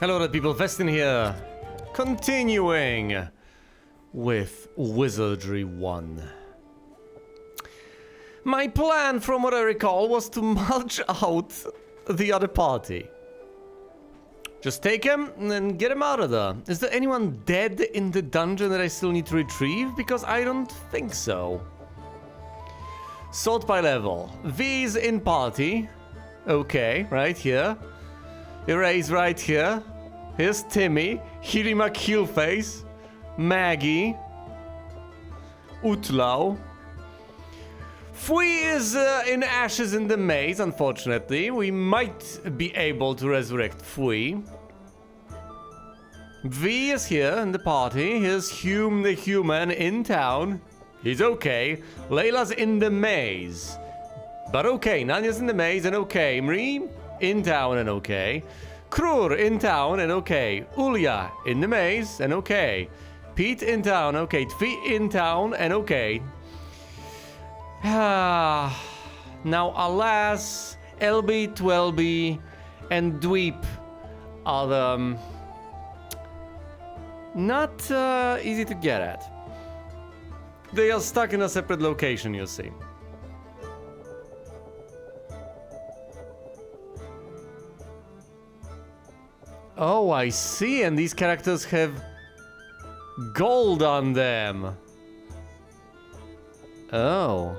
Hello there people, Vestin here. Continuing with Wizardry 1. My plan, from what I recall, was to mulch out the other party. Just take him and then get him out of there. Is there anyone dead in the dungeon that I still need to retrieve? Because I don't think so. Sort by level. V's in party. Okay, right here. Erase right here. Here's Timmy, Hirima Keelface, Maggie, Utlau. Fui is in ashes in the maze, unfortunately. We might be able to resurrect Fui. V is here in the party. Here's Hume the Human in town. He's okay. Layla's in the maze. But okay, Nanya's in the maze and okay. Mri in town and okay. Krur in town and okay. Ulya in the maze and okay. Pete in town, okay. Tfi in town and okay. Now, alas, LB, 12B, and Dweep are the not easy to get at. They are stuck in a separate location, you see. Oh, I see, and these characters have gold on them. Oh.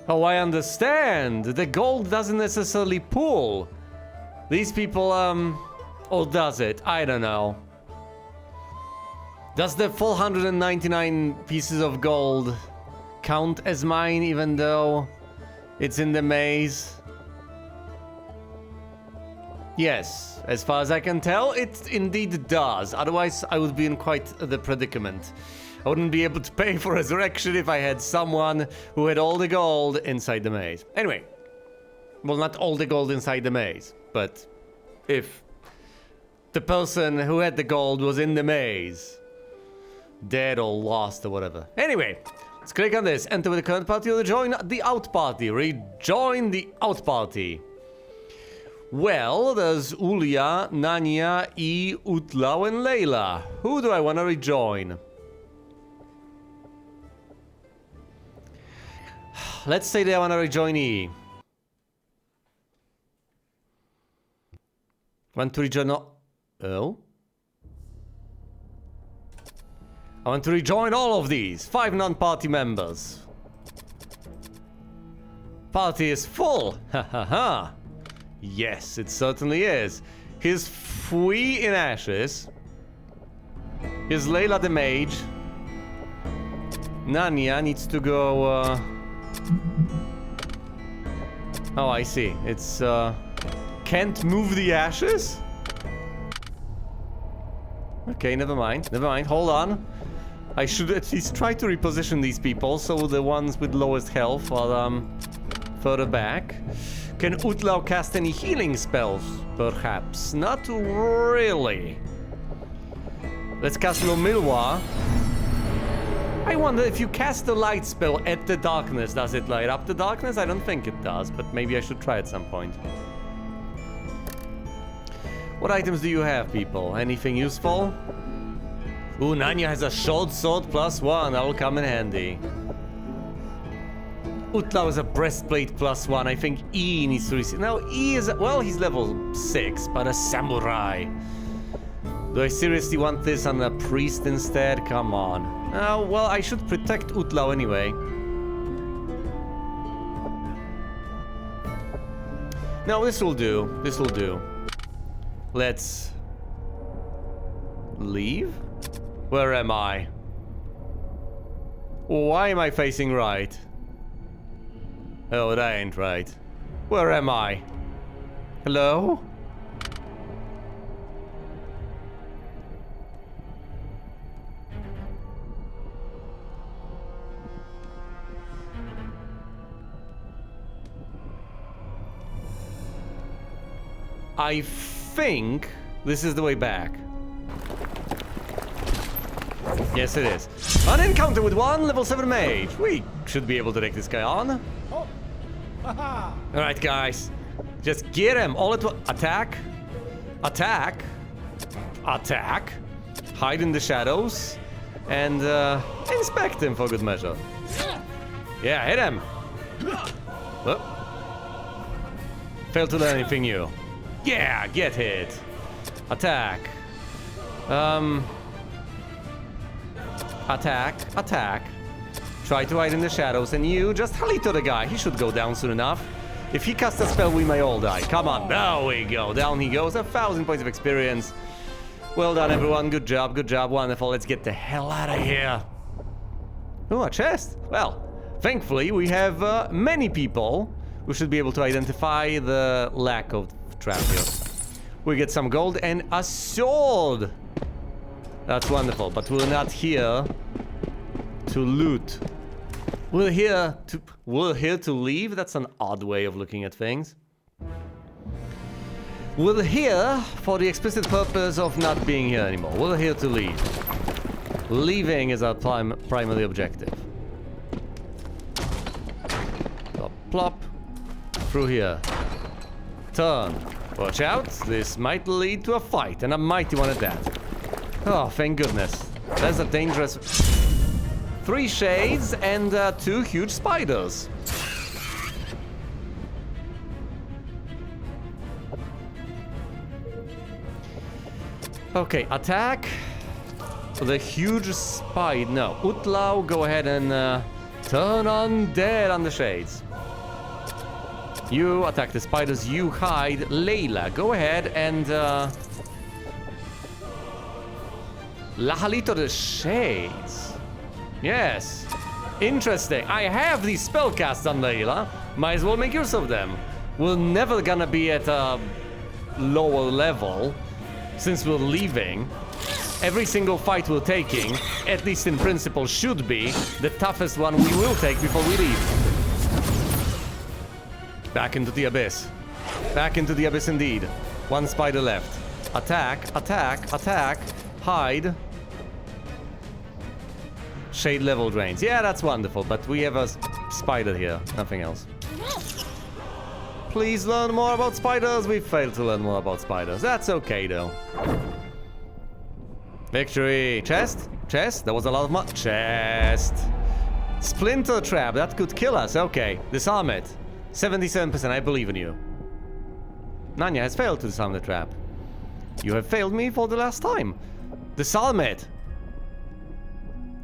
Oh, I understand. The gold doesn't necessarily pull. These people, or does it? I don't know. Does the 499 pieces of gold count as mine even though it's in the maze? Yes, as far as I can tell, it indeed does. Otherwise, I would be in quite the predicament. I wouldn't be able to pay for resurrection if I had someone who had all the gold inside the maze. Anyway, well, not all the gold inside the maze, but if the person who had the gold was in the maze, dead or lost or whatever. Anyway, let's click on this. Enter with the current party or join the out party. Rejoin the out party. Well, there's Ulya, Nanya, E, Utlau, and Layla. Who do I want to rejoin? Let's say they want to rejoin E. Want to rejoin... Oh? I want to rejoin all of these. 5 non-party members. Party is full. Ha ha ha. Yes, it certainly is. Here's Fui in ashes. Here's Layla the mage. Nanya needs to go, Oh, I see. It's, can't move the ashes? Okay, never mind. Never mind. Hold on. I should at least try to reposition these people so the ones with lowest health are, further back. Can Utlau cast any healing spells? Perhaps. Not really. Let's cast Lomilwa. I wonder if you cast a light spell at the darkness, does it light up the darkness? I don't think it does, but maybe I should try at some point. What items do you have, people? Anything useful? Ooh, Nanya has a short sword +1. That will come in handy. Utlau is a breastplate +1. I think E needs to receive. Now E is, well, he's level 6, but a samurai. Do I seriously want this on a priest instead? Come on. Oh, well, I should protect Utlau anyway. No, this will do. This will do. Let's leave. Where am I? Why am I facing right? Oh, that ain't right. Where am I? Hello? I think this is the way back. Yes, it is. An encounter with one level 7 mage. We should be able to take this guy on. Alright, guys. Just get him all at once. Attack. Attack. Attack. Hide in the shadows. And inspect him for good measure. Yeah, hit him. Oh. Failed to learn anything new. Yeah, get hit. Attack. Attack. Attack. Try to hide in the shadows, and you just Halito the guy. He should go down soon enough. If he casts a spell, we may all die. Come on, there we go. Down he goes. 1,000 points of experience. Well done, everyone. Good job, wonderful. Let's get the hell out of here. Oh, a chest. Well, thankfully, we have many people who should be able to identify the lack of trap here. We get some gold and a sword. That's wonderful, but we're not here to loot. We're here to leave? That's an odd way of looking at things. We're here for the explicit purpose of not being here anymore. We're here to leave. Leaving is our primary objective. Plop, plop. Through here. Turn. Watch out. This might lead to a fight, and a mighty one at that. Oh, thank goodness. That's a dangerous... 3 shades and 2 huge spiders. Okay, attack. The huge spider. No, Utlau, go ahead and turn undead on the shades. You attack the spiders, you hide. Layla, go ahead and Lahalito the shades. Yes. Interesting. I have these spellcasts on Layla. Might as well make use of them. We're never gonna be at a lower level since we're leaving. Every single fight we're taking, at least in principle, should be the toughest one we will take before we leave. Back into the abyss. Back into the abyss indeed. 1 spider left. Attack, attack, attack. Hide. Shade level drains. Yeah, that's wonderful, but we have a spider here. Nothing else. Please learn more about spiders. We failed to learn more about spiders. That's okay, though. Victory. Chest? Chest? There was a lot of chest. Splinter trap. That could kill us. Okay. Disarm it. 77%. I believe in you. Nanya has failed to disarm the trap. You have failed me for the last time. Disarm it.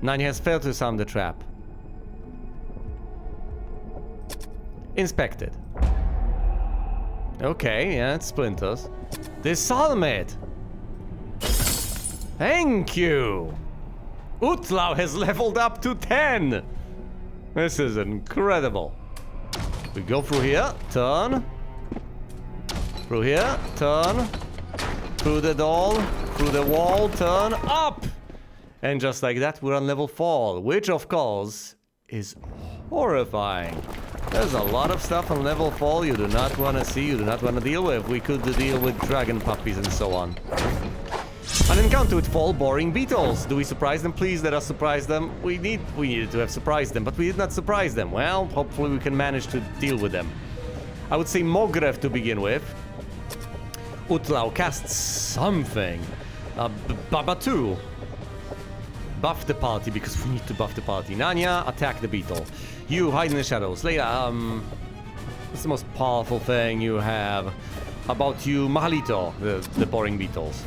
Nanya has failed to disarm the trap. Inspect it. Okay, yeah, it's splinters. Disarm it! Thank you! Utlau has leveled up to 10! This is incredible. We go through here, turn. Through here, turn. Through the door, through the wall, turn, up! And just like that, we're on level 4, which of course is horrifying. There's a lot of stuff on level 4 you do not want to see, you do not want to deal with. We could deal with dragon puppies and so on. An encounter with 4 boring beetles. Do we surprise them? Please let us surprise them. We needed to have surprised them, but we did not surprise them. Well, hopefully we can manage to deal with them. I would say Mogrev to begin with. Utlau casts something. Babatu. Buff the party, because we need to buff the party. Nanya, attack the beetle. You hide in the shadows. Leila, what's the most powerful thing you have about you? Mahalito, the boring beetles.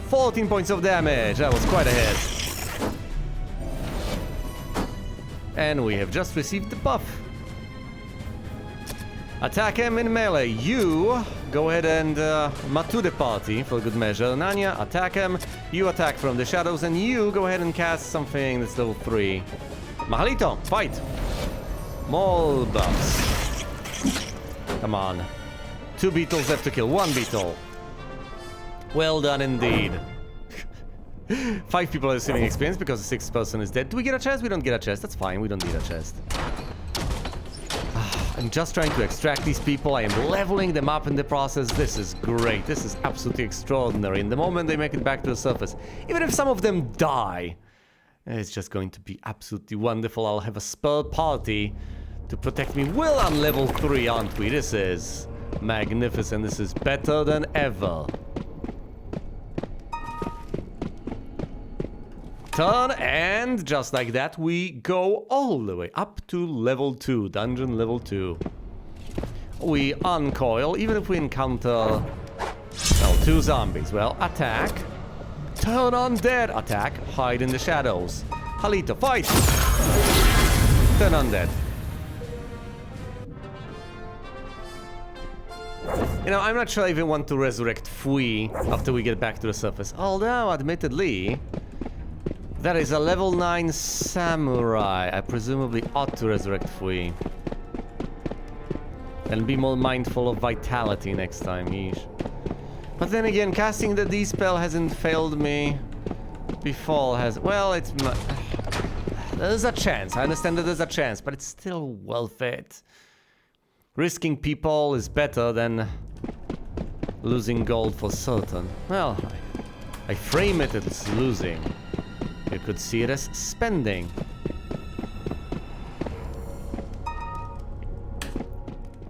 14 points of damage. That was quite a hit. And we have just received the buff. Attack him in melee. You go ahead and Matu the party for good measure. Nanya, attack him. You attack from the shadows, and you go ahead and cast something that's level 3. Mahalito, fight. More buffs. Come on. 2 beetles left to kill. 1 beetle. Well done indeed. 5 people are receiving experience because the 6th person is dead. Do we get a chest? We don't get a chest. That's fine. We don't need a chest. I'm just trying to extract these people. I am leveling them up in the process. This is great. This is absolutely extraordinary. In the moment they make it back to the surface, even if some of them die, it's just going to be absolutely wonderful. I'll have a spare party to protect me. Well, on level 3, aren't we? This is magnificent. This is better than ever. Turn, and just like that, we go all the way up to level 2, dungeon level 2. We uncoil, even if we encounter, well, 2 zombies. Well, attack, turn undead, attack, hide in the shadows. Halito, fight! Turn undead. You know, I'm not sure I even want to resurrect Fui after we get back to the surface. Although, admittedly, that is a level 9 samurai. I presumably ought to resurrect Fui. And be more mindful of vitality next time, yeesh. But then again, casting the D spell hasn't failed me before, has... Well, it's... There's a chance. I understand that there's a chance, but it's still worth it. Risking people is better than losing gold for certain. Well, I frame it as losing. You could see it as spending.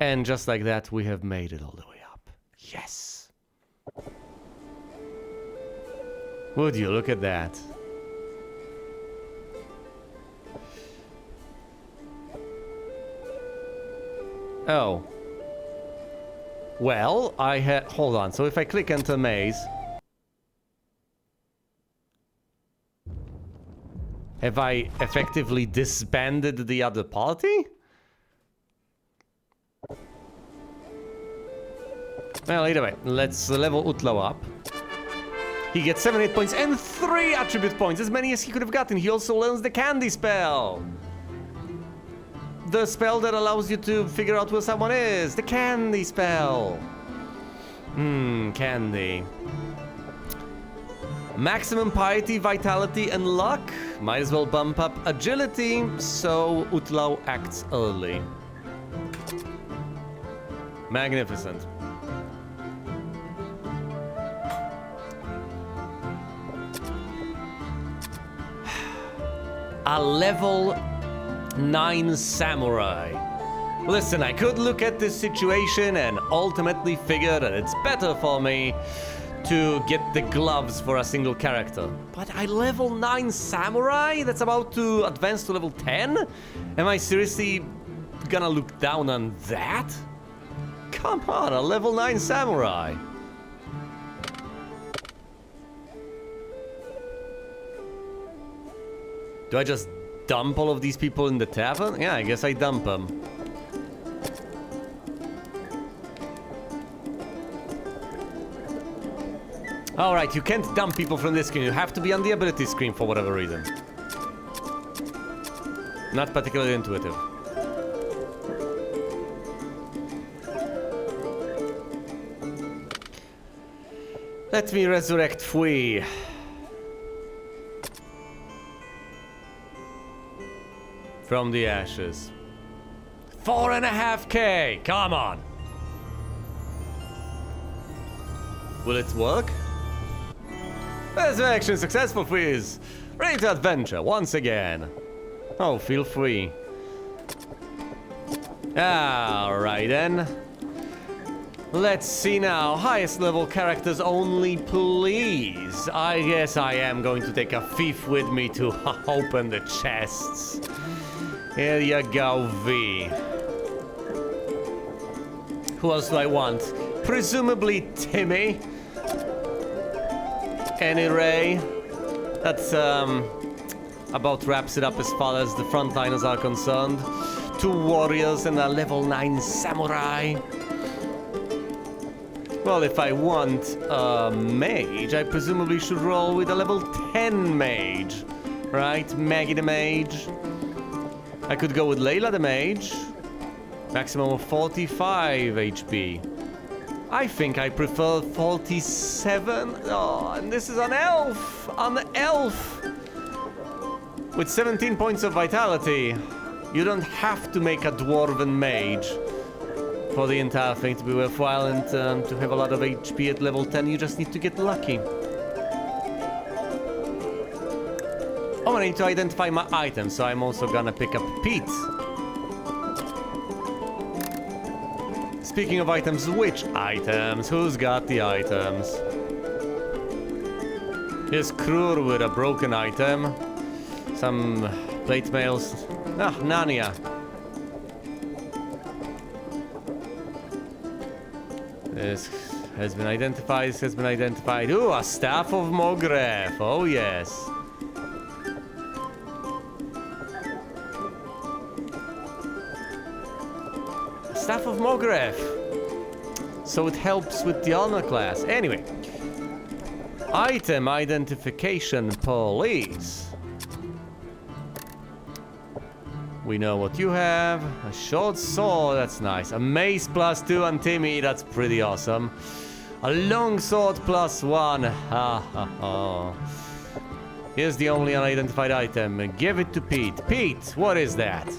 And just like that, we have made it all the way up. Yes! Would you look at that? Oh. Well, I had... Hold on. So if I click enter maze... Have I effectively disbanded the other party? Well, either way, let's level Utlo up. He gets 7 hit points and 3 attribute points, as many as he could have gotten. He also learns the candy spell. The spell that allows you to figure out where someone is. The candy spell. Candy. Maximum piety, vitality, and luck. Might as well bump up agility, so Utlau acts early. Magnificent. A level 9 samurai. Listen, I could look at this situation and ultimately figure that it's better for me to get the gloves for a single character. But I level 9 samurai that's about to advance to level 10? Am I seriously gonna look down on that? Come on, a level 9 samurai. Do I just dump all of these people in the tavern? Yeah, I guess I dump them. Alright, you can't dump people from this screen. You have to be on the ability screen for whatever reason. Not particularly intuitive. Let me resurrect Fui. From the ashes. 4.5K! Come on! Will it work? Resurrection successful, please. Ready to adventure once again. Oh, feel free. Alright then. Let's see now. Highest level characters only, please. I guess I am going to take a thief with me to open the chests. Here you go, V. Who else do I want? Presumably Timmy. Anyway, that's about wraps it up as far as the frontliners are concerned. 2 warriors and a level 9 samurai. Well, if I want a mage, I presumably should roll with a level 10 mage. Right? Maggie the mage. I could go with Layla the mage. Maximum of 45 HP. I think I prefer 47. Oh, and this is an elf! An elf! With 17 points of vitality. You don't have to make a dwarven mage for the entire thing to be worthwhile and to have a lot of HP at level 10. You just need to get lucky. Oh, I need to identify my items, so I'm also gonna pick up Pete. speaking of items, which items? Who's got the items? Here's Krur with a broken item. Some plate mails. Ah, Narnia. This has been identified, this has been identified. Ooh, a Staff of Mogref. Oh, yes. Staff of Mogref. So it helps with the armor class. Anyway. Item identification police. We know what you have. A short sword, that's nice. A mace +2 on Timmy, that's pretty awesome. A long sword +1. Ha ha ha. Here's the only unidentified item. Give it to Pete. Pete, what is that?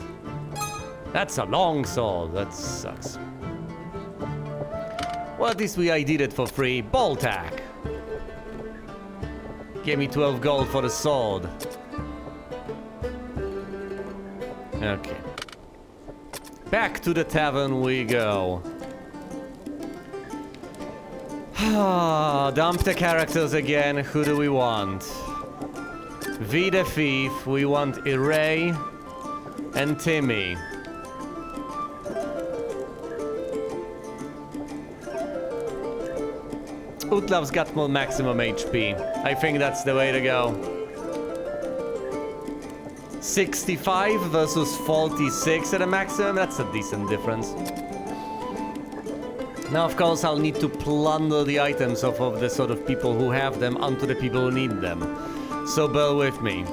That's a long sword. That sucks. Well, at least we ID'd it for free. Boltac. Gave me 12 gold for the sword. Okay. Back to the tavern we go. Dump the characters again. Who do we want? V the Thief. We want Iray and Timmy. Utlav's got more maximum HP. I think that's the way to go. 65 versus 46 at a maximum, that's a decent difference. Now, of course, I'll need to plunder the items off of the sort of people who have them onto the people who need them. So bear with me.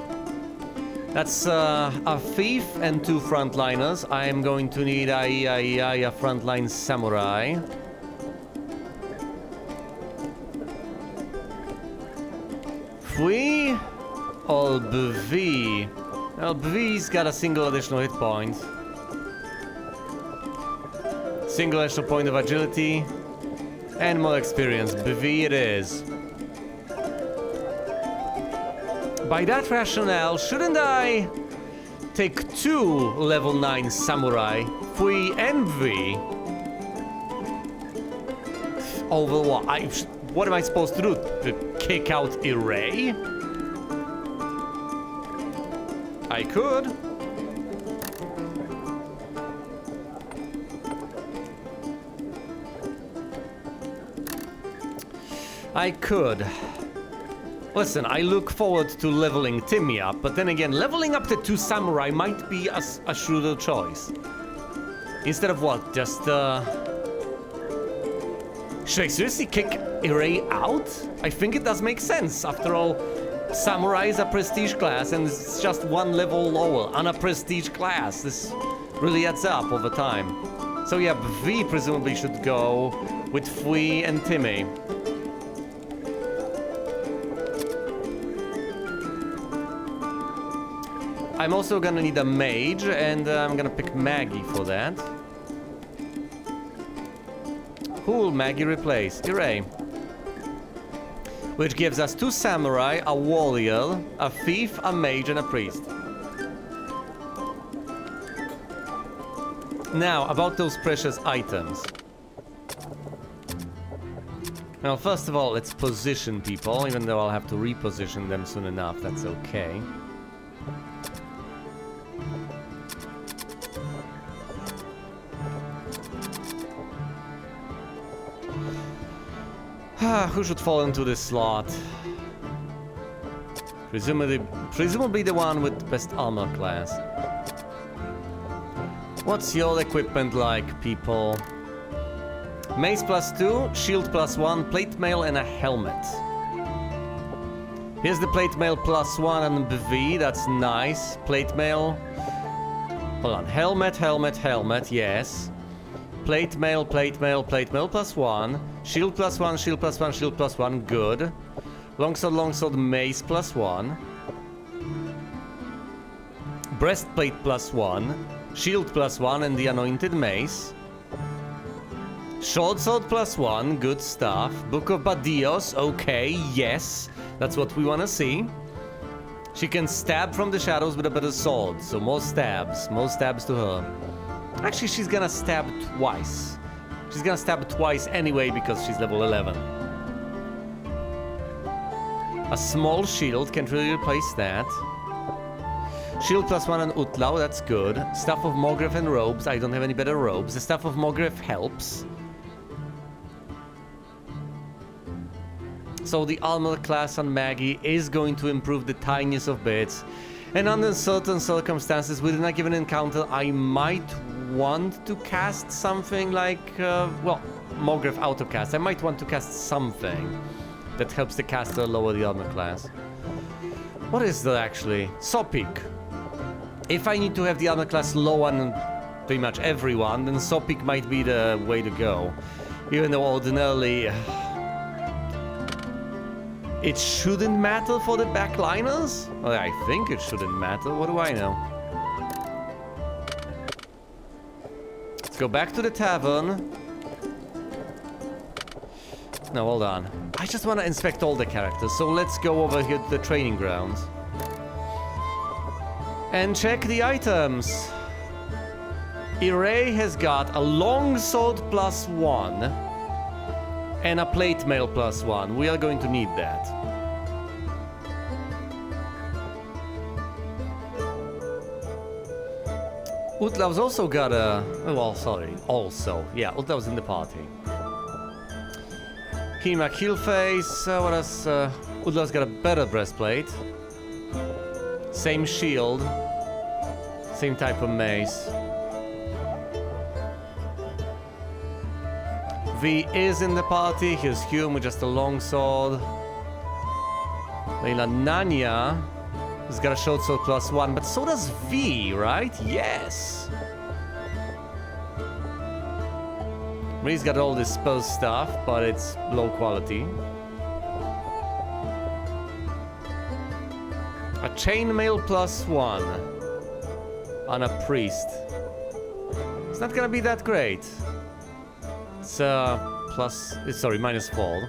That's a thief and 2 frontliners. I am going to need a frontline samurai. Fui or Bvi? Well, Bvi's got a single additional hit point. Single additional point of agility. And more experience. Bvi it is. By that rationale, shouldn't I take 2 level 9 samurai? Fui and Bvi. Over what? What am I supposed to do? To kick out Iray? I could. I could. Listen, I look forward to leveling Timmy up, but then again, leveling up the 2 samurai might be a shrewder choice. Instead of what? Just, should I seriously kick Iray out? I think it does make sense. After all, Samurai is a prestige class and it's just 1 level lower on a prestige class. This really adds up over time. So yeah, V presumably should go with Fui and Timmy. I'm also gonna need a mage and I'm gonna pick Maggie for that. Who will Maggie replace? Iray. Which gives us 2 samurai, a warrior, a thief, a mage, and a priest. Now, about those precious items. Well, first of all, let's position people, even though I'll have to reposition them soon enough, that's okay. Who should fall into this slot? Presumably the one with the best armor class. What's your equipment like, people? Mace +2, shield +1, plate mail, and a helmet. Here's the plate mail +1 on Bvi, that's nice. Plate mail. Hold on. Helmet, helmet, helmet, yes. Plate mail, plate mail, plate mail +1. Shield +1, shield +1, shield +1, good. Longsword, mace +1. Breastplate +1. Shield +1 and the anointed mace. Short sword +1, good stuff. Book of Badios, okay, yes. That's what we want to see. She can stab from the shadows with a better sword, so more stabs to her. Actually, she's gonna stab twice. She's gonna stab twice anyway because she's level 11. A small shield can really replace that. Shield +1 on Utlau, that's good. Staff of Mogref and robes. I don't have any better robes. The Staff of Mogref helps. So the armor class on Maggie is going to improve the tiniest of bits. And under certain circumstances, within a given encounter, I might want to cast something like, well, Mogref autocast. I might want to cast something that helps the caster lower the armor class. What is that actually? Sopik. If I need to have the armor class low on pretty much everyone, then Sopik might be the way to go. Even though ordinarily it shouldn't matter for the backliners? Well, I think it shouldn't matter. What do I know? Let's go back to the tavern. No, hold on. I just want to inspect all the characters, so let's go over here to the training grounds. And check the items. Iray has got a longsword +1 and a plate mail +1. We are going to need that. Utlau's also got a... well, sorry. Also. Yeah, Utlau's in the party. Kima Killface. What else? Utlau's got a better breastplate. Same shield. Same type of mace. V is in the party. Here's Hume with just a longsword. Leila Nanya has got a short sword +1, but so does V, right? Yes. He's got all this spell stuff, but it's low quality. A chainmail +1 on a priest. It's not gonna be that great. It's sorry, -4.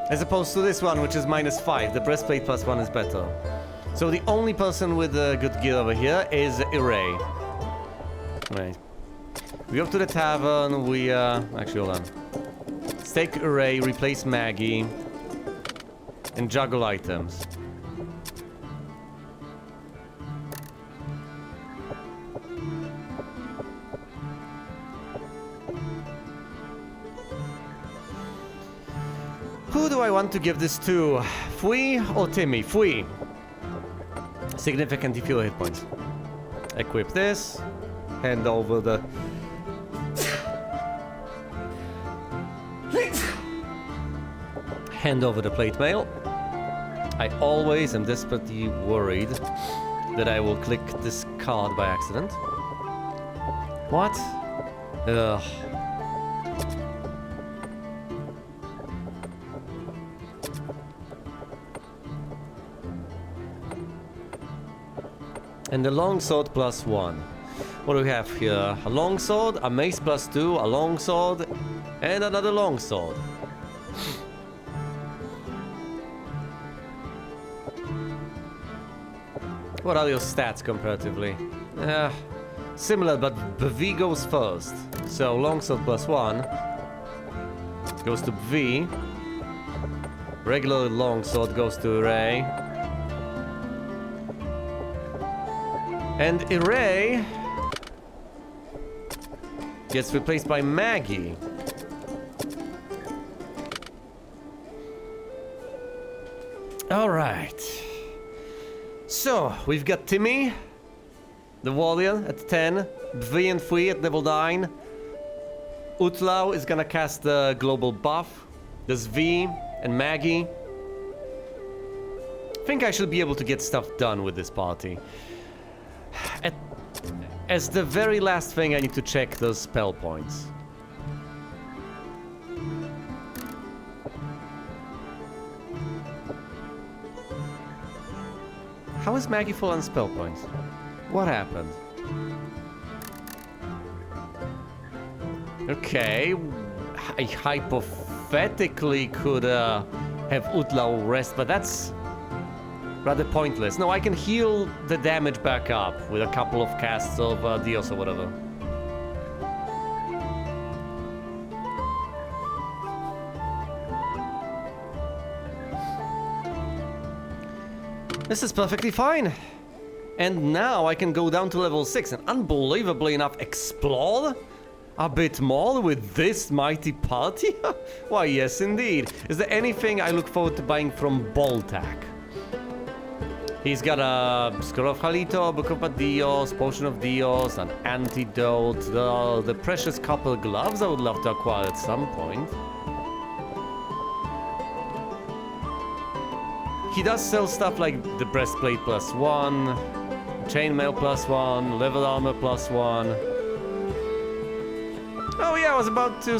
As opposed to this one, which is -5. The breastplate +1 is better. So the only person with good gear over here is Iray. Right. We go to the tavern, we actually hold on. Let's take Iray, replace Maggie, and juggle items. Who do I want to give this to? Fui or Timmy? Fui. Significantly fewer hit points. Equip this. Hand over the... hand over the plate mail. I always am desperately worried that I will click this card by accident. What? Ugh. And the longsword +1. What do we have here? A longsword, a mace +2, a longsword, and another longsword. What are your stats comparatively? Similar, but V goes first. So longsword +1 goes to V. Regular longsword goes to Ray. And Iray gets replaced by Maggie. All right. So, we've got Timmy, the warrior, at 10. V and Fui at level 9. Utlau is gonna cast the global buff. There's V and Maggie. I think I should be able to get stuff done with this party. As the very last thing, I need to check those spell points. How is Maggie full on spell points? What happened? Okay, I hypothetically could have Utlau rest, but that's rather pointless. No, I can heal the damage back up with a couple of casts of Dios or whatever. This is perfectly fine. And now I can go down to level 6 and unbelievably enough explore a bit more with this mighty party? Why, yes indeed. Is there anything I look forward to buying from Boltak? He's got a Scroll of Halito, Book of Dios, Potion of Dios, an Antidote, the precious copper gloves I would love to acquire at some point. He does sell stuff like the breastplate +1, chainmail +1, level armor +1. Oh yeah, I was about to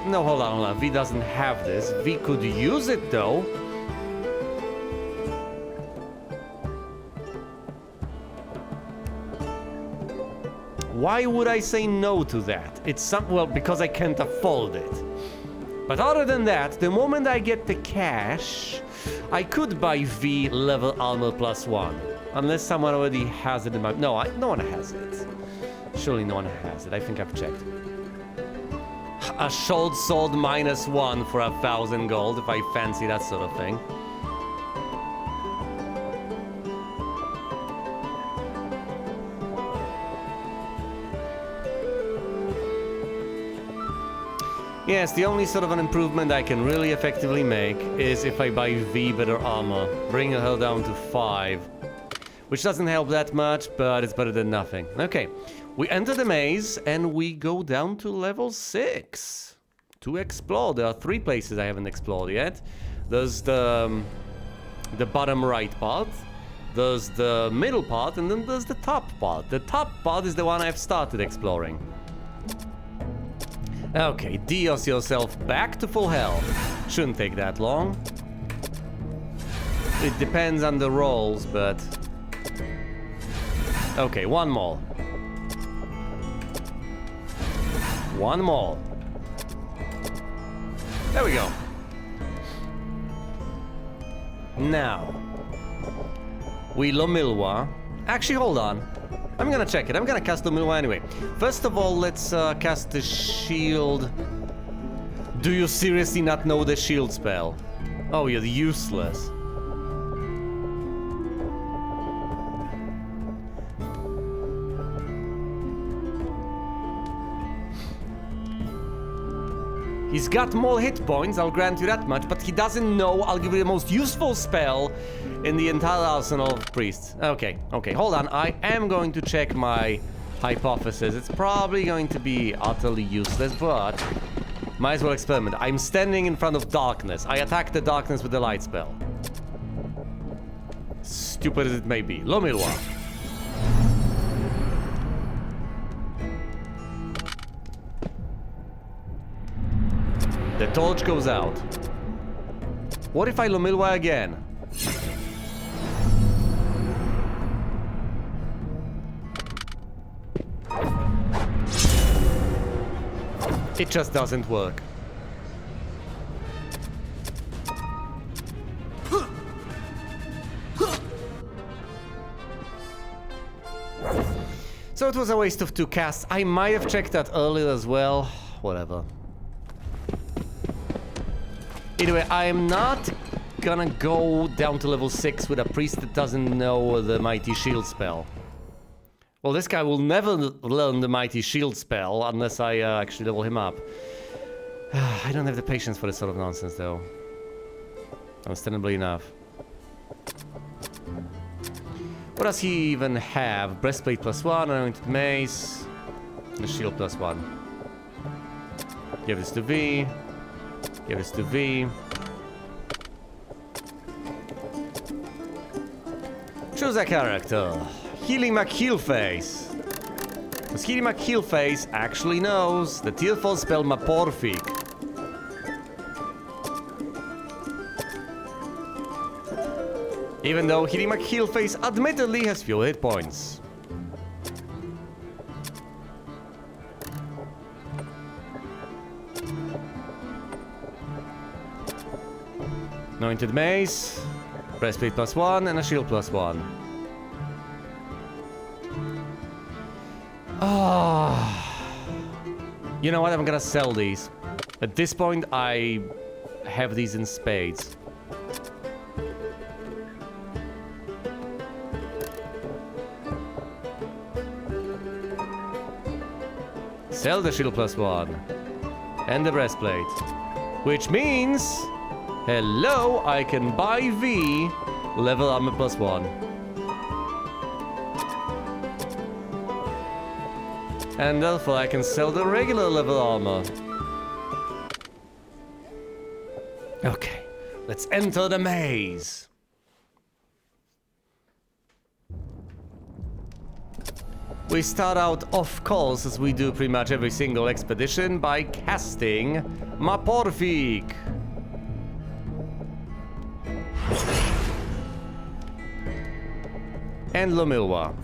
no, hold on. V doesn't have this. V could use it though. Why would I say no to that? It's well, because I can't afford it. But other than that, the moment I get the cash, I could buy V level armor +1. Unless someone already has it in my... No, no one has it. Surely no one has it. I think I've checked. A short sword -1 for 1,000 gold, if I fancy that sort of thing. Yes, the only sort of an improvement I can really effectively make is if I buy V better armor, bringing her down to 5. Which doesn't help that much, but it's better than nothing. Okay, we enter the maze and we go down to level 6 to explore. There are 3 places I haven't explored yet. There's the bottom right part, there's the middle part, and then there's the top part. The top part is the one I've started exploring. Okay, Dios yourself back to full health. Shouldn't take that long. It depends on the rolls, but... Okay, one more. One more. There we go. Now, we Lomilwa. Actually, hold on. I'm gonna check it. I'm gonna cast Lomilwa anyway. First of all, let's cast the shield. Do you seriously not know the shield spell? Oh, you're useless. He's got more hit points, I'll grant you that much, but he doesn't know I'll give you the most useful spell in the entire arsenal of priests. Okay, hold on. I am going to check my hypothesis. It's probably going to be utterly useless, but might as well experiment. I'm standing in front of darkness. I attack the darkness with the light spell. Stupid as it may be. Lomilwa. The torch goes out. What if I Lomilwa again? It just doesn't work. So it was a waste of 2 casts. I might have checked that earlier as well. Whatever. Anyway, I am not gonna go down to level 6 with a priest that doesn't know the Mighty Shield spell. Well, this guy will never learn the Mighty Shield spell unless I actually level him up. I don't have the patience for this sort of nonsense, though. Understandably enough. What does he even have? Breastplate +1, anointed mace, and shield +1. Give this to V. Give this to V. Choose a character. Healing McHeelface. Because Healing McHeelface actually knows the Tearfall spell Maporfic. Even though Healing McHeelface admittedly has fewer hit points. Anointed mace. Breastplate +1 and a shield +1. Ah. You know what? I'm gonna sell these. At this point, I have these in spades. Sell the shield +1 and the breastplate, which means, hello, I can buy V level armor +1. And therefore I can sell the regular level armor. Okay, let's enter the maze. We start out, of course, as we do pretty much every single expedition, by casting Maporfik. And Lomilwa.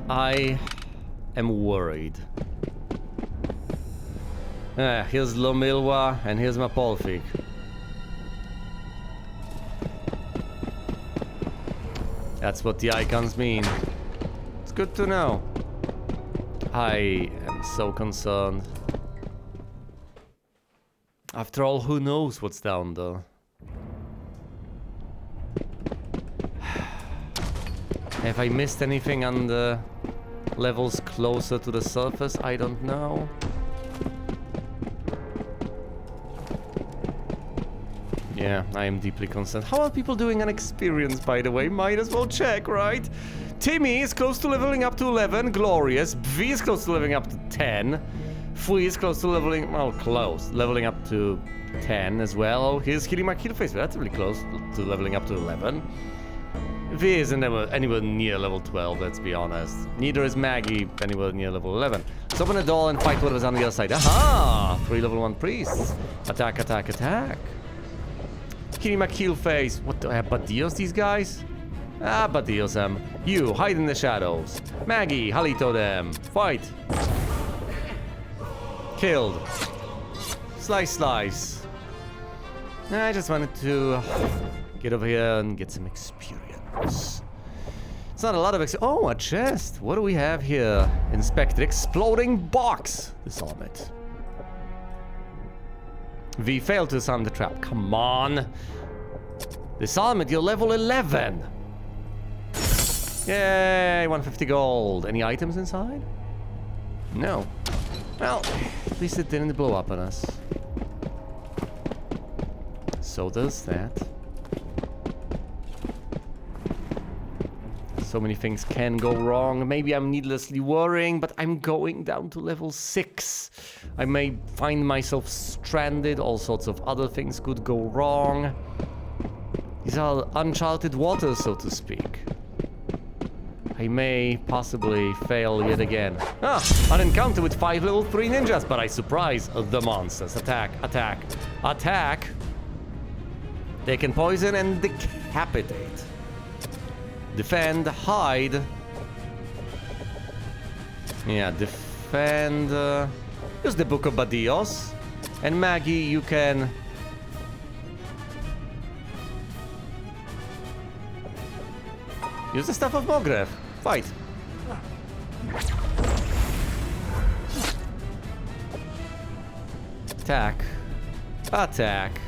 I am worried. Here's Lomilwa and here's Maporfik. That's what the icons mean. It's good to know. I am so concerned. After all, who knows what's down there? Have I missed anything on the levels closer to the surface? I don't know. Yeah, I am deeply concerned. How are people doing on experience, by the way? Might as well check, right? Timmy is close to leveling up to 11. Glorious. V is close to leveling up to 10. Fui is close to leveling... well, close. Leveling up to 10 as well. Oh, here's hitting my kill face. Relatively close to leveling up to 11. V isn't anywhere near level 12, let's be honest. Neither is Maggie anywhere near level 11. Let's open the door and fight whatever's on the other side. Aha! 3 level 1 priests. Attack, attack, attack. Kitty McKeel face. What do I have? Badios, these guys? Ah, Badios them. You, hide in the shadows. Maggie, Halito them. Fight. Killed. Slice, slice. I just wanted to get over here and get some experience. It's not a lot of oh, a chest. What do we have here? Inspect it. Exploding box. Disarm it. V failed to disarm the trap. Come on. Disarm it, you're level 11. Yay, 150 gold. Any items inside? No. Well, at least it didn't blow up on us. So does that. So many things can go wrong. Maybe I'm needlessly worrying, but I'm going down to level 6. I may find myself stranded. All sorts of other things could go wrong. These are uncharted waters, so to speak. I may possibly fail yet again. Ah, an encounter with 5 level 3 ninjas, but I surprise the monsters. Attack, attack, attack. They can poison and decapitate. Defend, hide. Yeah, defend. Use the Book of Badios. And Maggie, you can... use the Staff of Mogref. Fight. Attack. Attack.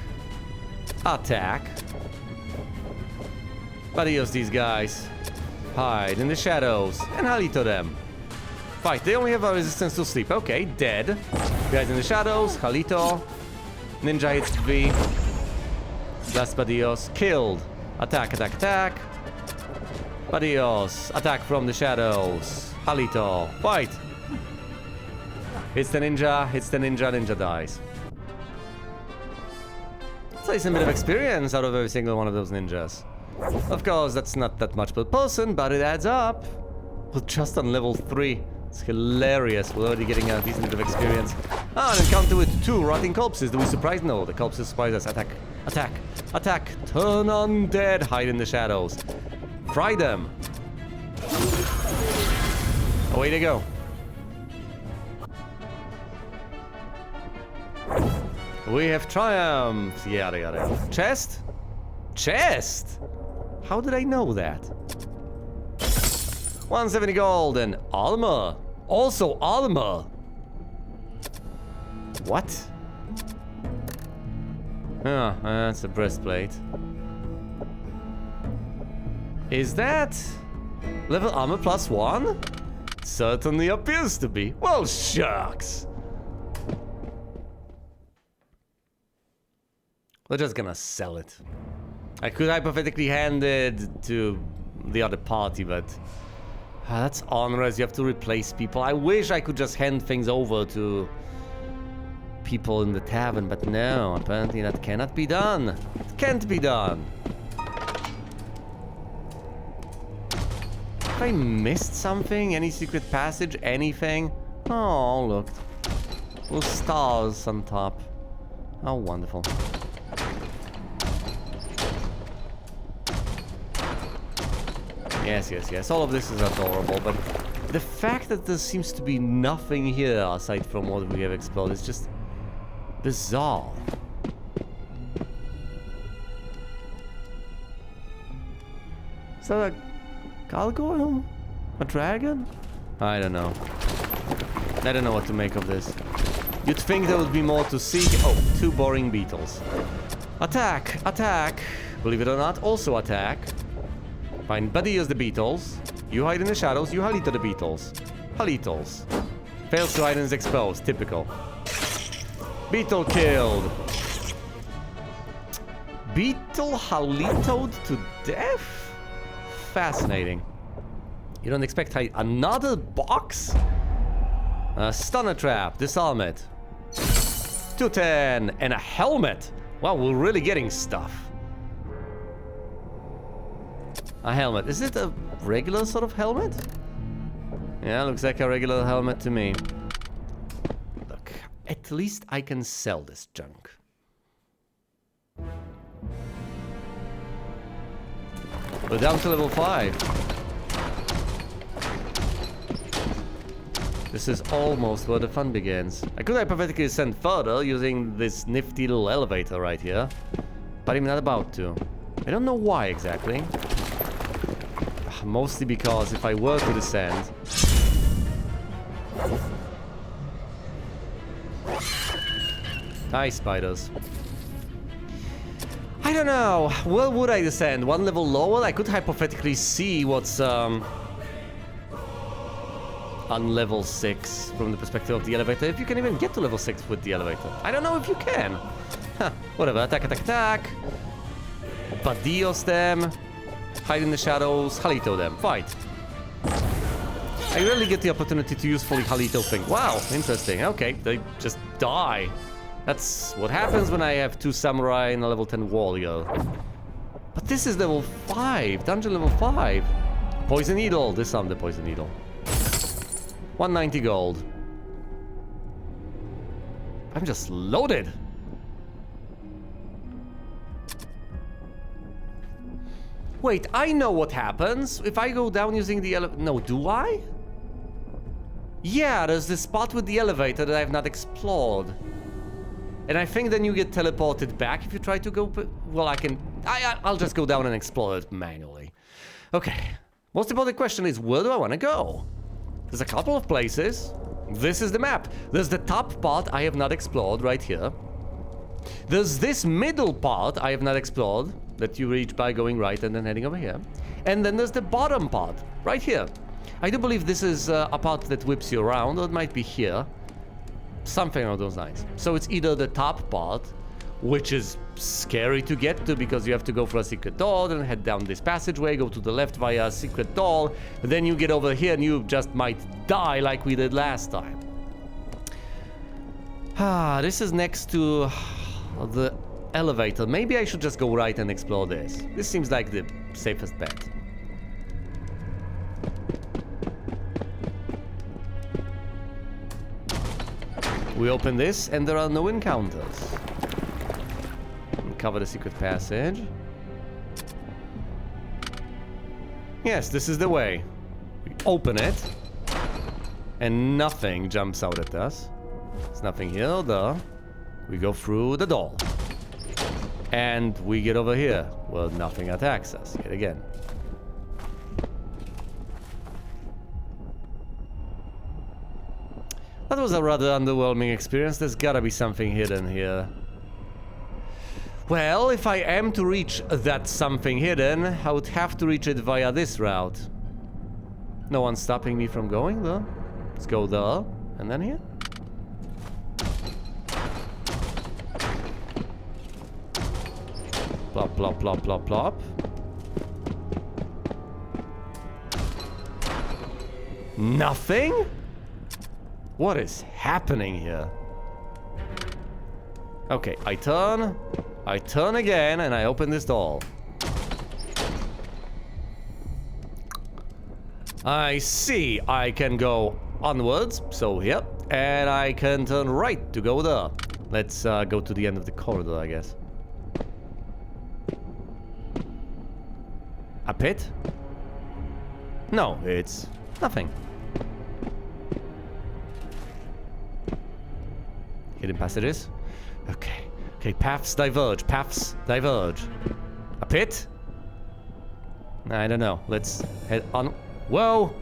Attack. Badios these guys. Hide in the shadows. And Halito them. Fight. They only have a resistance to sleep. Okay, dead. Guys in the shadows. Halito. Ninja hits V. Last Badios. Killed. Attack, attack, attack. Badios. Attack from the shadows. Halito. Fight. Hits the ninja. Hits the ninja. Ninja dies. Let's say some bit of experience out of every single one of those ninjas. Of course, that's not that much per person, but it adds up. We're just on level 3. It's hilarious. We're already getting a decent bit of experience. Ah, an encounter with 2 rotting corpses. Do we surprise? No, the corpses surprise us. Attack. Attack. Attack. Turn undead. Hide in the shadows. Fry them. Away they go. We have triumphed. Yada yada. Chest? Chest? How did I know that? 170 gold and armor. Also armor. What? Ah, that's a breastplate. Is that level armor +1? Certainly appears to be. Well, shucks. We're just gonna sell it. I could hypothetically hand it to the other party, but that's onerous. You have to replace people. I wish I could just hand things over to people in the tavern, but no, apparently that cannot be done. It can't be done. Have I missed something? Any secret passage? Anything? Oh, look. Little stars on top. How wonderful. Yes, yes, yes. All of this is adorable, but the fact that there seems to be nothing here aside from what we have explored is just bizarre. Is that a gargoyle? A dragon? I don't know. I don't know what to make of this. You'd think there would be more to see. Oh, 2 boring beetles. Attack! Attack! Believe it or not, also attack. Fine, buddy use the beetles. You hide in the shadows, you Halito the beetles. Halitos. Fails to hide and is exposed, typical. Beetle killed. Beetle Halitoed to death? Fascinating. You don't expect another box? Stunner trap, disarm it. 210 and a helmet. Wow, we're really getting stuff. A helmet. Is it a regular sort of helmet? Yeah, looks like a regular helmet to me. Look, at least I can sell this junk. We're down to level 5. This is almost where the fun begins. I could hypothetically ascend further using this nifty little elevator right here, but I'm not about to. I don't know why exactly. Mostly because if I were to descend... Hi, spiders. I don't know. Where would I descend? 1 level lower? I could hypothetically see what's on level 6 from the perspective of the elevator. If you can even get to level 6 with the elevator. I don't know if you can. Huh. Whatever. Attack, attack, attack. Badios them. Hide in the shadows. Halito them. Fight. I rarely get the opportunity to usefully Halito thing. Wow. Interesting. Okay. They just die. That's what happens when I have 2 samurai and a level 10 warrior. But this is level 5. Dungeon level 5. Poison needle. Disarm the poison needle. 190 gold. I'm just loaded. Wait, I know what happens if I go down using the elevator. No, do I? Yeah, there's this spot with the elevator that I've not explored. And I think then you get teleported back if you try to go... Well, I'll just go down and explore it manually. Okay. Most important question is, where do I want to go? There's a couple of places. This is the map. There's the top part I have not explored right here. There's this middle part I have not explored that you reach by going right and then heading over here. And then there's the bottom part right here. I do believe this is a part that whips you around, or it might be here. Something along those lines. So it's either the top part, which is scary to get to because you have to go for a secret door, then head down this passageway, go to the left via a secret door, then you get over here and you just might die like we did last time. This is next to the elevator. Maybe I should just go right and explore this. This seems like the safest bet. We open this and there are no encounters. Cover the secret passage. Yes, this is the way. We open it and nothing jumps out at us. There's nothing here or there. We go through the door. And we get over here. Well, nothing attacks us yet again. That was a rather underwhelming experience. There's gotta be something hidden here. Well, if I am to reach that something hidden, I would have to reach it via this route. No one's stopping me from going though. Let's go there, and then here. Plop, plop, plop, plop, plop. Nothing? What is happening here? Okay, I turn again, and I open this door. I see I can go onwards, so here, and I can turn right to go there. Let's go to the end of the corridor, I guess. A pit? No, it's nothing. Hidden passages? Okay. Okay, paths diverge. Paths diverge. A pit? I don't know. Let's head on. Whoa!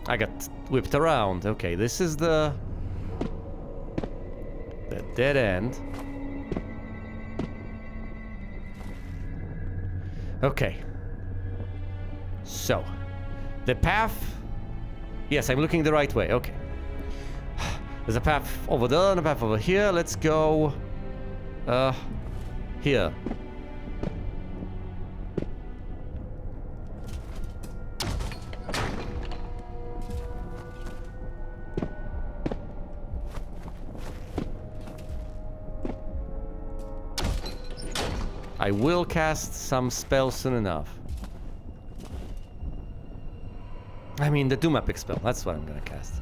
I got whipped around. Okay, this is the dead end. Okay. So, the path... Yes, I'm looking the right way. Okay. There's a path over there and a path over here. Let's go... here. I will cast some spells soon enough. I mean, the Doom Epic spell. That's what I'm gonna cast.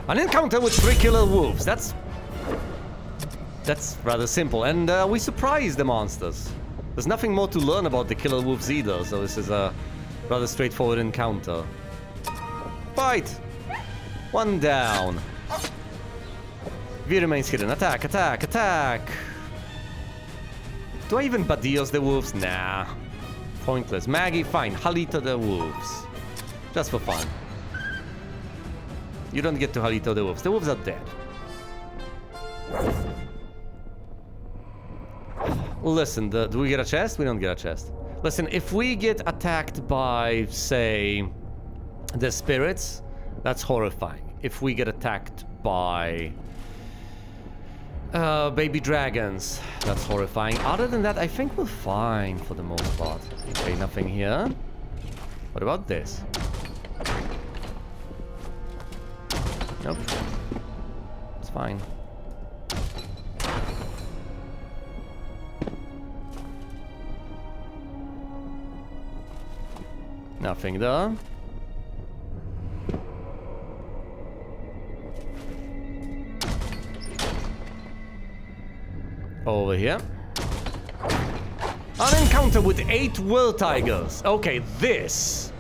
An encounter with 3 killer wolves. That's rather simple. And we surprise the monsters. There's nothing more to learn about the killer wolves either, so this is a rather straightforward encounter. Fight! 1 down. V remains hidden. Attack, attack, attack! Do I even Badios the wolves? Nah. Pointless. Maggie, fine. Halito the wolves. Just for fun. You don't get to Halito the wolves. The wolves are dead. Listen, do we get a chest? We don't get a chest. Listen, if we get attacked by, say, the spirits, that's horrifying. If we get attacked by... baby dragons. That's horrifying. Other than that, I think we're fine for the most part. Okay, nothing here. What about this? Nope. It's fine. Nothing there. Over here. An encounter with 8 world tigers. Okay, this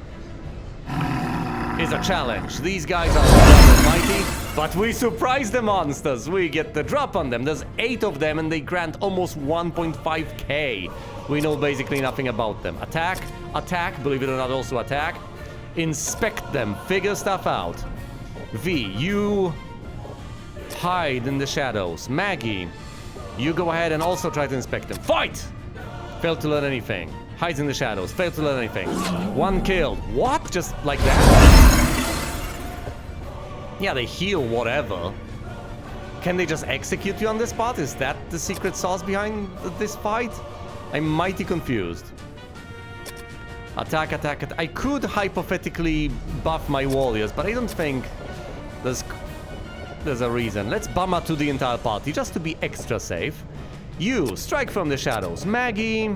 is a challenge. These guys are rather mighty, but we surprise the monsters. We get the drop on them. There's 8 of them, and they grant almost 1.5k. We know basically nothing about them. Attack, attack, believe it or not, also attack. Inspect them, figure stuff out. V, you hide in the shadows. Maggie, you go ahead and also try to inspect them. Fight! Failed to learn anything. Hides in the shadows. Failed to learn anything. 1 killed. What? Just like that? Yeah, they heal whatever. Can they just execute you on this spot? Is that the secret sauce behind this fight? I'm mighty confused. Attack, attack, attack. I could hypothetically buff my warriors, but I don't think there's a reason. Let's bummer to the entire party just to be extra safe. You, strike from the shadows. Maggie.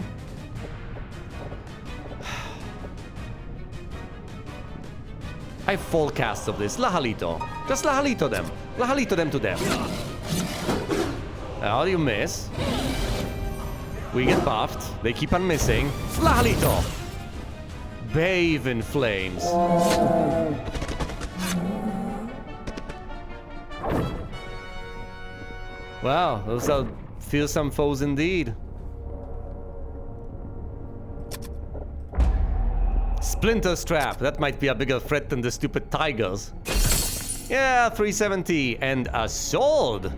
I have full casts of this. Lahalito. Just Lahalito them. Lahalito them to death. How do you miss? We get buffed. They keep on missing. Lahalito. Bathe in flames. Wow, those are fearsome foes indeed. Splinter Strap, that might be a bigger threat than the stupid tigers. Yeah, 370, and a sword.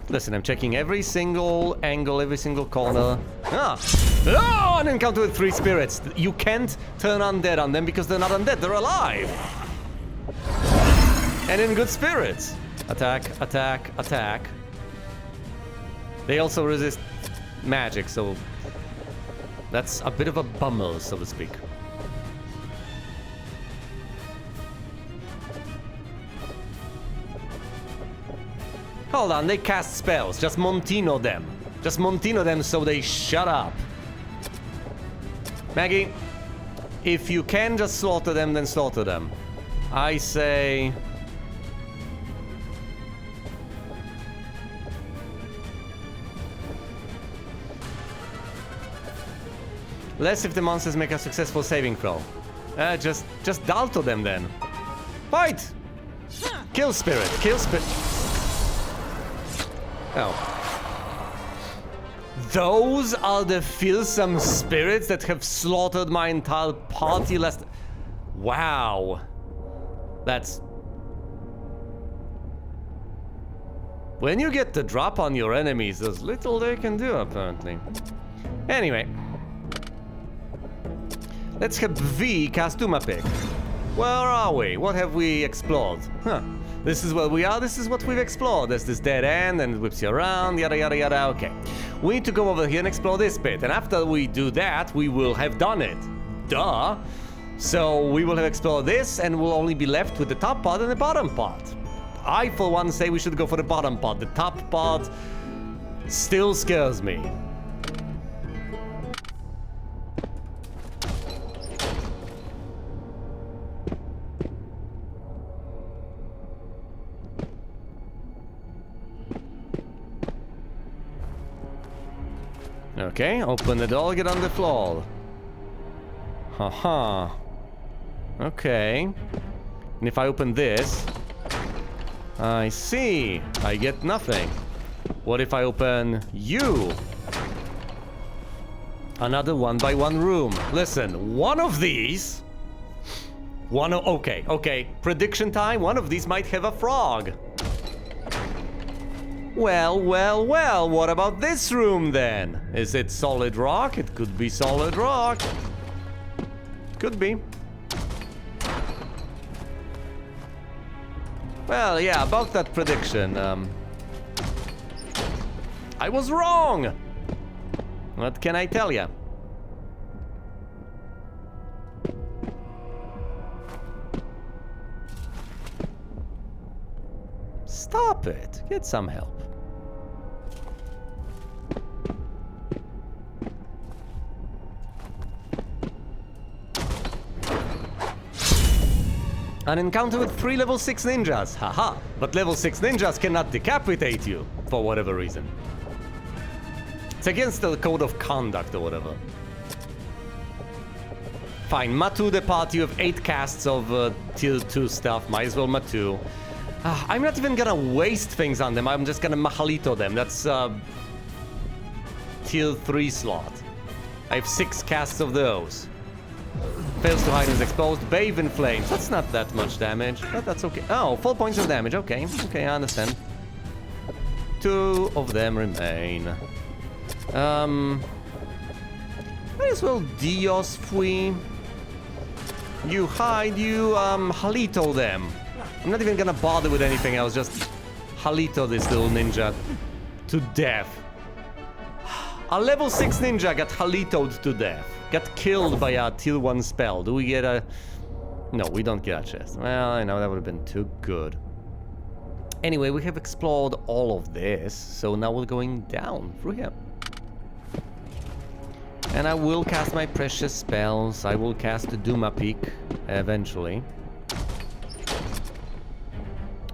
Listen, I'm checking every single angle, every single corner. Oh, an encounter with 3 spirits. You can't turn undead on them because they're not undead, they're alive. And in good spirits. Attack, attack, attack. They also resist magic, so that's a bit of a bummer, so to speak. Hold on, they cast spells. Just Montino them. Just Montino them so they shut up. Maggie, if you can just slaughter them, then slaughter them. I say... less if the monsters make a successful saving throw. Just Dalto them then. Fight! Kill spirit, kill spirit. Oh. Those are the fearsome spirits that have slaughtered my entire party last... Wow. That's... when you get the drop on your enemies, there's little they can do, apparently. Anyway. Let's have V cast Duma pick. Where are we? What have we explored? Huh. This is where we are, this is what we've explored. There's this dead end and it whips you around, yada yada yada, okay. We need to go over here and explore this bit, and after we do that, we will have done it. Duh. So we will have explored this and we'll only be left with the top part and the bottom part. I, for one, say we should go for the bottom part. The top part still scares me. Okay, open the door, get on the floor. Haha. Okay. And if I open this... I see. I get nothing. What if I open you? Another 1x1 room. Listen, one of these... Okay. Prediction time. One of these might have a frog. Well, what about this room then? Is it solid rock? It could be solid rock. Could be. Well, yeah, about that prediction, I was wrong! What can I tell ya? Stop it. Get some help. An encounter with 3 level 6 ninjas, haha. But level 6 ninjas cannot decapitate you, for whatever reason. It's against the code of conduct or whatever. Fine, Matu the party of 8 casts of tier 2 stuff, might as well Matu. I'm not even gonna waste things on them, I'm just gonna Mahalito them, that's tier 3 slot. I have 6 casts of those. Fails to hide and is exposed. Bathe in flames. That's not that much damage, but that's okay. Oh, 4 points of damage. Okay, I understand. 2 of them remain. Might as well Dios fui. You hide, you Halito them. I'm not even gonna bother with anything else, just Halito this little ninja to death. A level 6 ninja got Halitoed to death. Got killed by a tier 1 spell. Do we get a... No, we don't get a chest. Well, I know that would have been too good. Anyway, we have explored all of this, so now we're going down through here. And I will cast my precious spells. I will cast the Duma Peak eventually.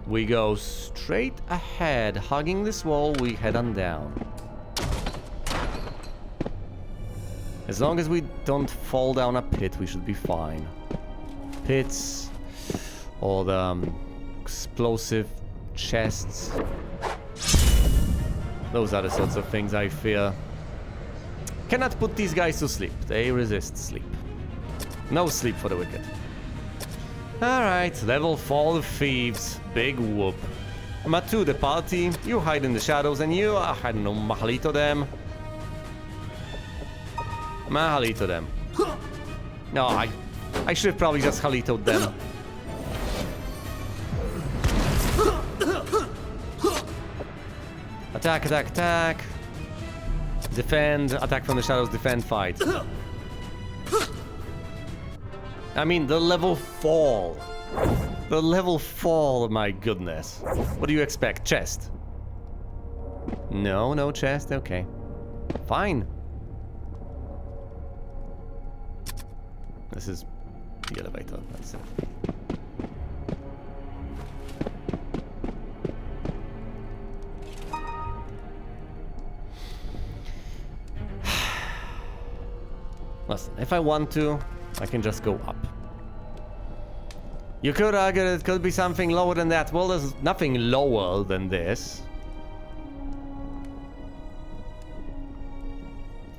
We go straight ahead, hugging this wall, we head on down. As long as we don't fall down a pit, we should be fine. Pits... or the explosive chests. Those are the sorts of things I fear. Cannot put these guys to sleep. They resist sleep. No sleep for the wicked. Alright, level 4 thieves. Big whoop. Matu, the party. You hide in the shadows and you, I don't know, mahalito them. Mahalito them. No, I should have probably just halitoed them. Attack, attack, attack. Defend, attack from the shadows, defend, fight. I mean, the level fall. The level fall, my goodness. What do you expect? Chest? No, no chest, okay. Fine. This is the elevator, that's it. Listen, if I want to, I can just go up. You could argue it could be something lower than that. Well, there's nothing lower than this.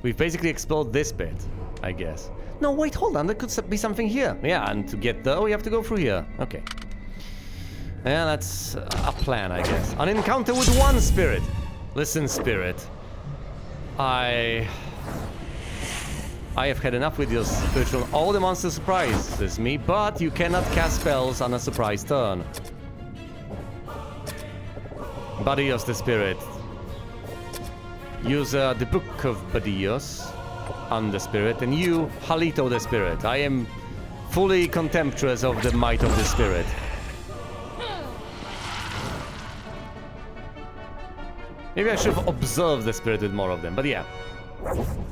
We've basically explored this bit, I guess. No, wait, hold on. There could be something here. Yeah, and to get there, we have to go through here. Okay. Yeah, that's a plan, I guess. An encounter with one spirit. Listen, spirit. I have had enough with your spiritual. All the monster surprises me, but you cannot cast spells on a surprise turn. Badios the spirit. Use the Book of Badios on the spirit, and you, Halito the spirit. I am fully contemptuous of the might of the spirit. Maybe I should have observed the spirit with more of them, but yeah.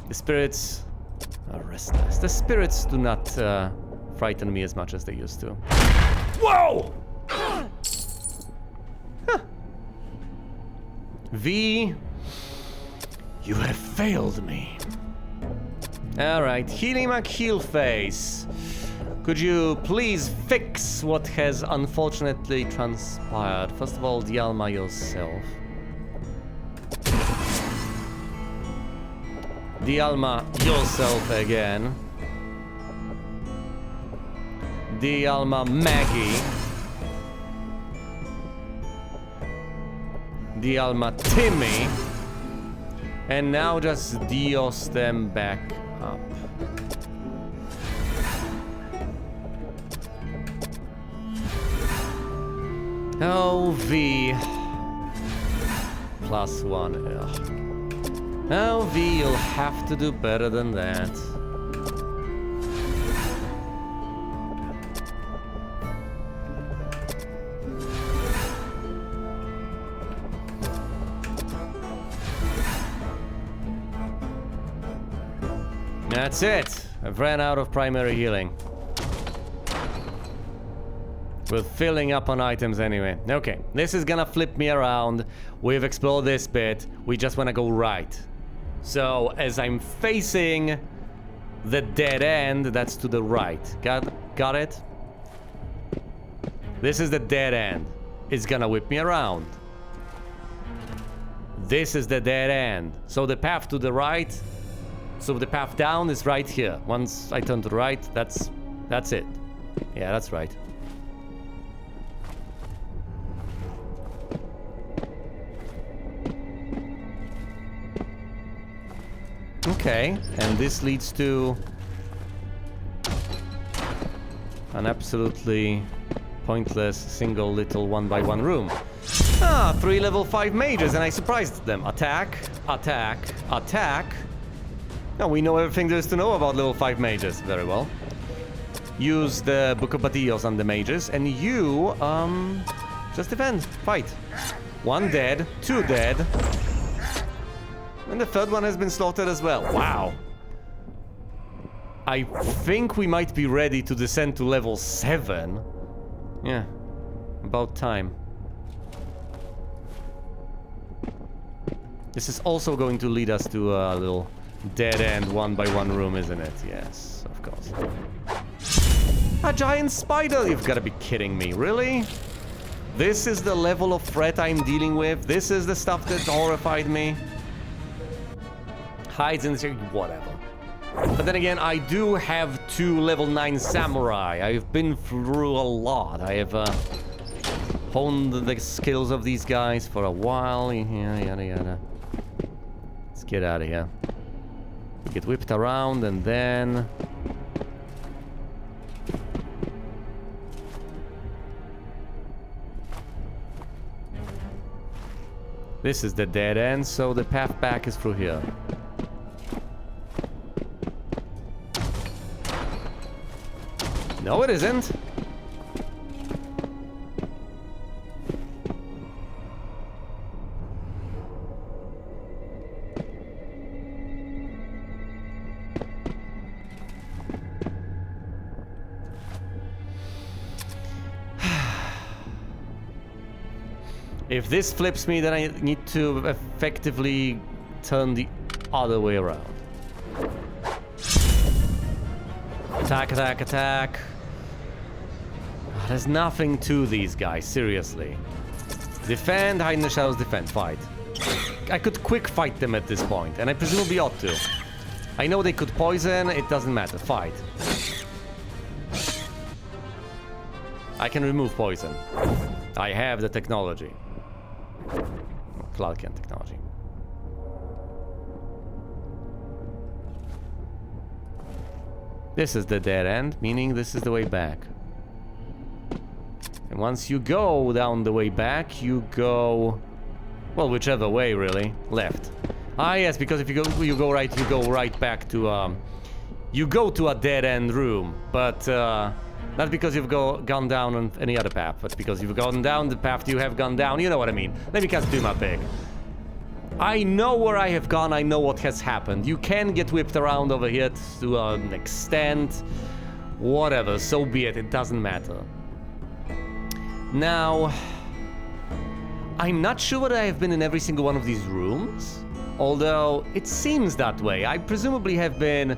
The spirits are restless. The spirits do not frighten me as much as they used to. Whoa! Huh. V, you have failed me. Alright, Healy McHeelface. Could you please fix what has unfortunately transpired? First of all, Dialma yourself. Dialma yourself again. Dialma Maggie. Dialma Timmy. And now just Dios them back up. Oh, V. +1. Ugh. Oh, V, you'll have to do better than that. That's it. I've ran out of primary healing. We're filling up on items anyway. Okay, this is gonna flip me around. We've explored this bit. We just wanna go right. So, as I'm facing the dead end, that's to the right. Got it? This is the dead end. It's gonna whip me around. This is the dead end. So the path to the right... So the path down is right here. Once I turn to the right, that's it. Yeah, that's right. Okay, and this leads to an absolutely pointless single little 1x1 room. Ah, 3 level 5 mages, and I surprised them. Attack, attack, attack. Now we know everything there is to know about level 5 mages. Very well. Use the Book of Badios on the mages, and you, just defend. Fight. 1 dead, 2 dead. And the 3rd one has been slaughtered as well. Wow. I think we might be ready to descend to level 7. Yeah. About time. This is also going to lead us to a little... dead end 1x1 room, isn't it? Yes, of course. A giant spider? You've got to be kidding me, really? This is the level of threat I'm dealing with? This is the stuff that horrified me? Hides in the... whatever. But then again, I do have 2 level 9 samurai. I've been through a lot. I have honed the skills of these guys for a while. Yada, yada, yada. Let's get out of here. Get whipped around and then... This is the dead end, so the path back is through here. No, it isn't. If this flips me, then I need to effectively turn the other way around. Attack, attack, attack. There's nothing to these guys, seriously. Defend, hide in the shadows, defend, fight. I could quick fight them at this point, and I presumably ought to. I know they could poison, it doesn't matter, fight. I can remove poison. I have the technology. Clarkian technology. This is the dead end, meaning this is the way back. And once you go down the way back, you go... well, whichever way, really. Left. Ah, yes, because if you go right, you go right back to... you go to a dead-end room, but... not because you've gone down on any other path, but because you've gone down the path you have gone down. You know what I mean. Let me cast Duma Pig. I know where I have gone. I know what has happened. You can get whipped around over here to an extent. Whatever. So be it. It doesn't matter. Now, I'm not sure whether I have been in every single one of these rooms. Although, it seems that way. I presumably have been...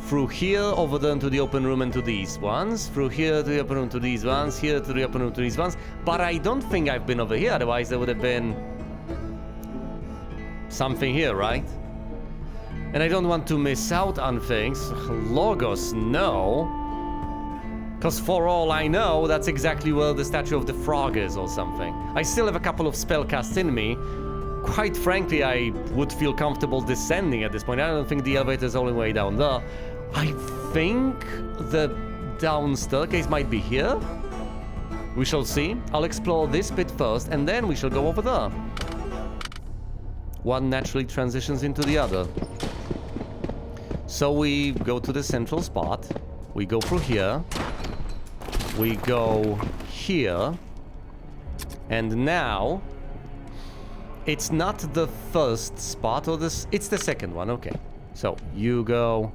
through here, over there to the open room and to these ones. Through here to the open room to these ones. Here to the open room to these ones. But I don't think I've been over here. Otherwise, there would have been... something here, right? And I don't want to miss out on things. Logos, no. Because for all I know, that's exactly where the Statue of the Frog is or something. I still have a couple of spellcasts in me. Quite frankly, I would feel comfortable descending at this point. I don't think the elevator is all the way down there. I think the down staircase might be here. We shall see. I'll explore this bit first, and then we shall go over there. One naturally transitions into the other. So we go to the central spot. We go through here. We go here. And now... it's not the first spot, or this... it's the second one, okay. So, you go...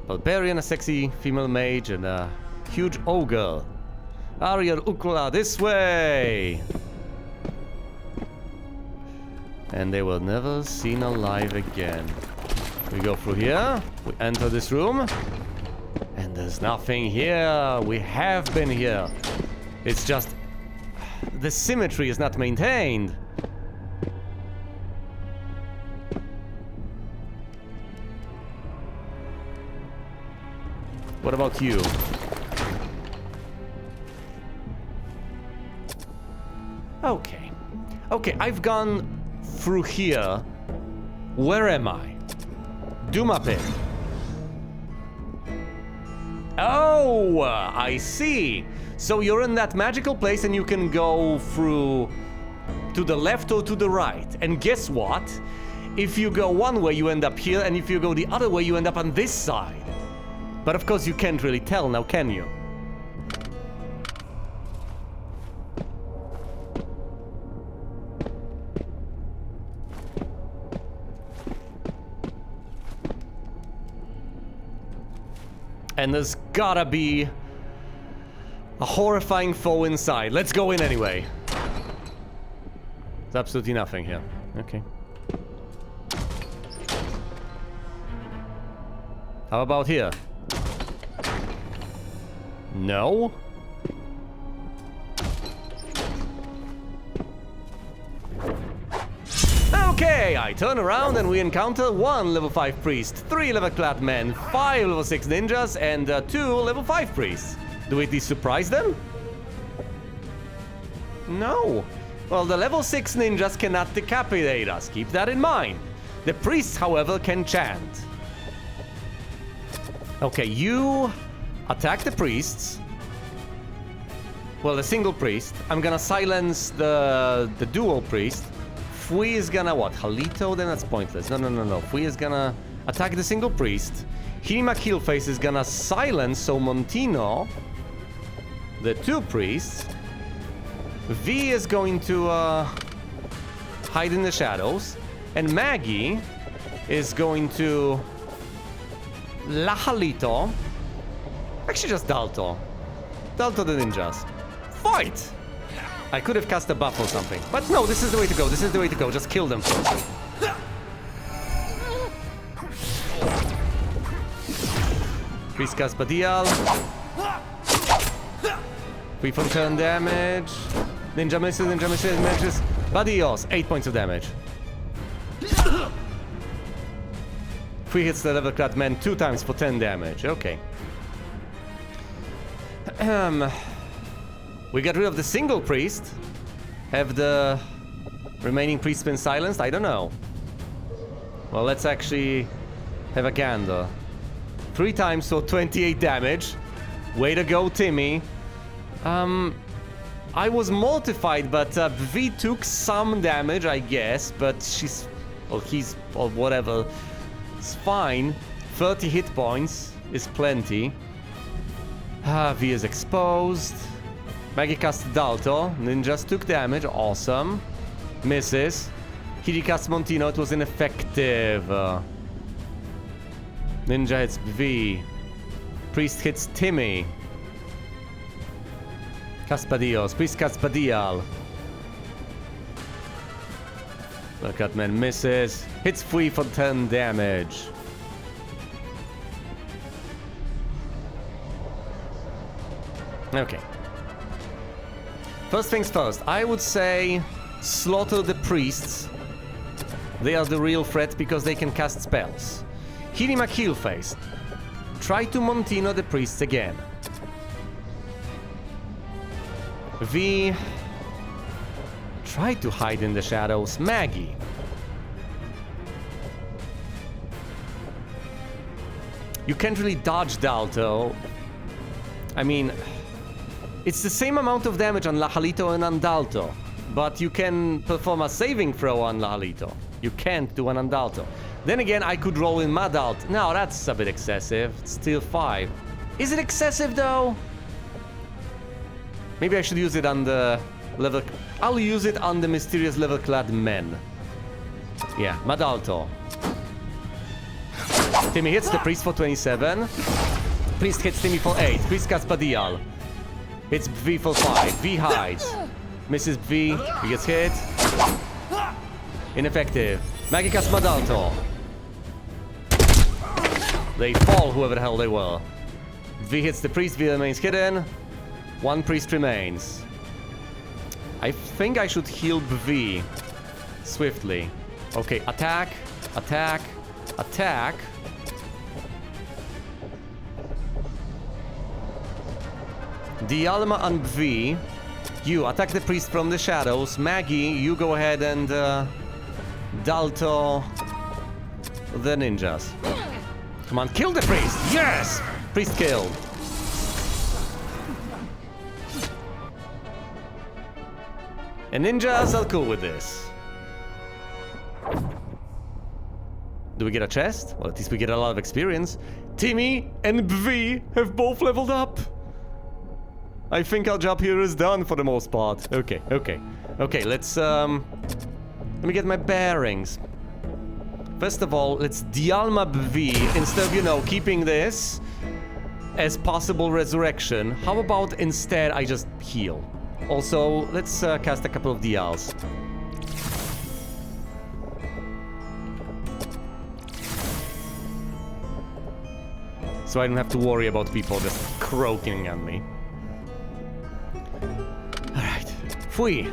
barbarian, a sexy female mage, and a huge ogre. Ariel Ukla, this way! And they were never seen alive again. We go through here, we enter this room, and there's nothing here. We have been here. It's just... the symmetry is not maintained. What about you? Okay. Okay, I've gone through here. Where am I? Duma Pig. Oh, I see. So you're in that magical place and you can go through to the left or to the right. And guess what? If you go one way, you end up here, and if you go the other way, you end up on this side. But of course you can't really tell now, can you? And there's gotta be a horrifying foe inside. Let's go in anyway. There's absolutely nothing here. Okay. How about here? No. Okay, I turn around and we encounter 1 level 5 priest, 3 level clad men, 5 level 6 ninjas, and 2 level 5 priests. Do we surprise them? No. Well, the level 6 ninjas cannot decapitate us, keep that in mind. The priests, however, can chant. Okay, you attack the priests. Well, the single priest. I'm gonna silence the dual priest. Fui is gonna what? Halito? Then that's pointless. No. Fui is gonna attack the single priest. Hirima Killface is gonna silence so Montino, the 2 priests. V is going to hide in the shadows. And Maggie is going to La Halito. Actually just Dalto. Dalto the ninjas. Fight! I could have cast a buff or something. But no, this is the way to go. This is the way to go. Just kill them first. Priest cast Badial. 3 from turn damage. Ninja misses, matches. Badios, 8 points of damage. 3 hits the level clad man 2 times for 10 damage. Okay. We got rid of the single priest. Have the remaining priests been silenced? I don't know. Well, let's actually have a gander. 3 times for 28 damage. Way to go, Timmy. I was mortified, but V took some damage, I guess, but she's... or he's... or whatever. It's fine. 30 hit points is plenty. V is exposed. Maggie cast Dalto. Ninjas took damage. Awesome. Misses. Hiri cast Montino. It was ineffective. Ninja hits V. Priest hits Timmy. Caspadios. Priest casts Badial. Cutman misses. Hits Fui for 10 damage. Okay. First things first, I would say slaughter the priests. They are the real threat because they can cast spells. Hirima Killface. Try to Montino the priests again. V. Try to hide in the shadows. Maggie. You can't really dodge Dalto. I mean, it's the same amount of damage on Lahalito and on Dalto, but you can perform a saving throw on Lahalito. You can't do one on Dalto. Then again, I could roll in Madalt. No, that's a bit excessive. It's still 5. Is it excessive though? Maybe I should use it on the level... I'll use it on the mysterious level clad men. Yeah, Madalto. Timmy hits the priest for 27. Priest hits Timmy for 8. Priest casts Badial. Hits V for 5. V hides. Misses V. He gets hit. Ineffective. Maggie casts Madalto. They fall, whoever the hell they were. V hits the priest. V remains hidden. 1 priest remains. I think I should heal V swiftly. Okay, attack, attack, attack. Dialma and V, you attack the priest from the shadows. Maggie, you go ahead and Dalto the ninjas. Come on, kill the priest! Yes! Priest killed. And ninjas are cool with this. Do we get a chest? Well, at least we get a lot of experience. Timmy and V have both leveled up. I think our job here is done for the most part. Okay, let's let me get my bearings. First of all, let's Dialma V instead of, you know, keeping this as possible resurrection. How about instead I just heal? Also, let's cast a couple of Dials. So I don't have to worry about people just croaking at me. Alright. Fui.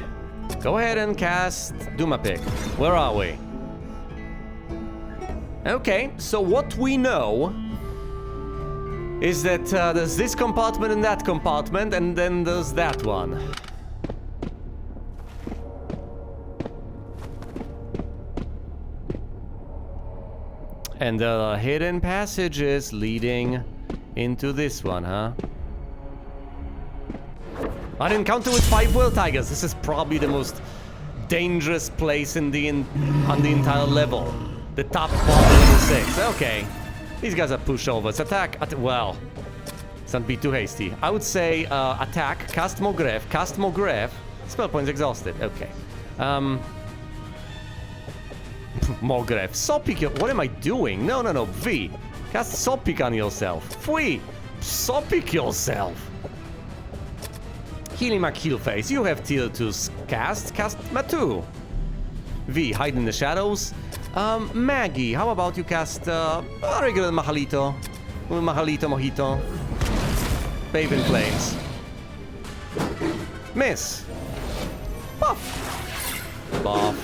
Go ahead and cast Dumapic. Where are we? Okay, so what we know is that there's this compartment and that compartment, and then there's that one. And there are hidden passages leading into this one, huh? An encounter with 5 world tigers. This is probably the most dangerous place on the entire level. The top part of level 6. Okay. These guys are pushovers. Attack. Well, let's not be too hasty. I would say attack, cast Mogref, spell points exhausted. Okay. Mogref. Sopic. What am I doing? No. V. Cast Sopic on yourself. Fui. Sopic yourself. Healing Heal Face. You have tier 2 cast. Cast Matu. V. Hide in the shadows. Maggie, how about you cast a regular Mahalito? Mahalito Mojito. Bathe in Flames. Miss. Buff. Buff.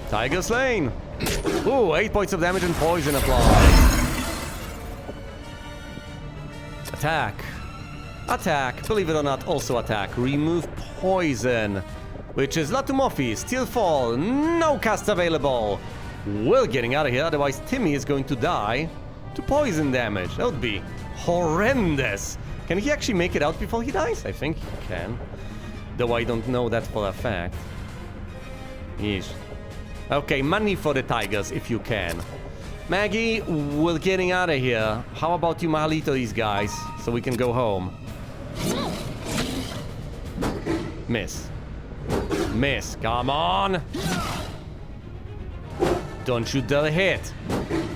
Tiger slain. Ooh, 8 points of damage and poison applied. Attack. Attack. Believe it or not, also attack. Remove poison. Which is Latumorphy, Steel Fall, no cast available. We're getting out of here, otherwise Timmy is going to die to poison damage. That would be horrendous. Can he actually make it out before he dies? I think he can. Though I don't know that for a fact. Yeesh. Okay, money for the tigers if you can. Maggie, we're getting out of here. How about you Mahalito these guys, so we can go home? Miss. Miss, come on! Don't you dare hit!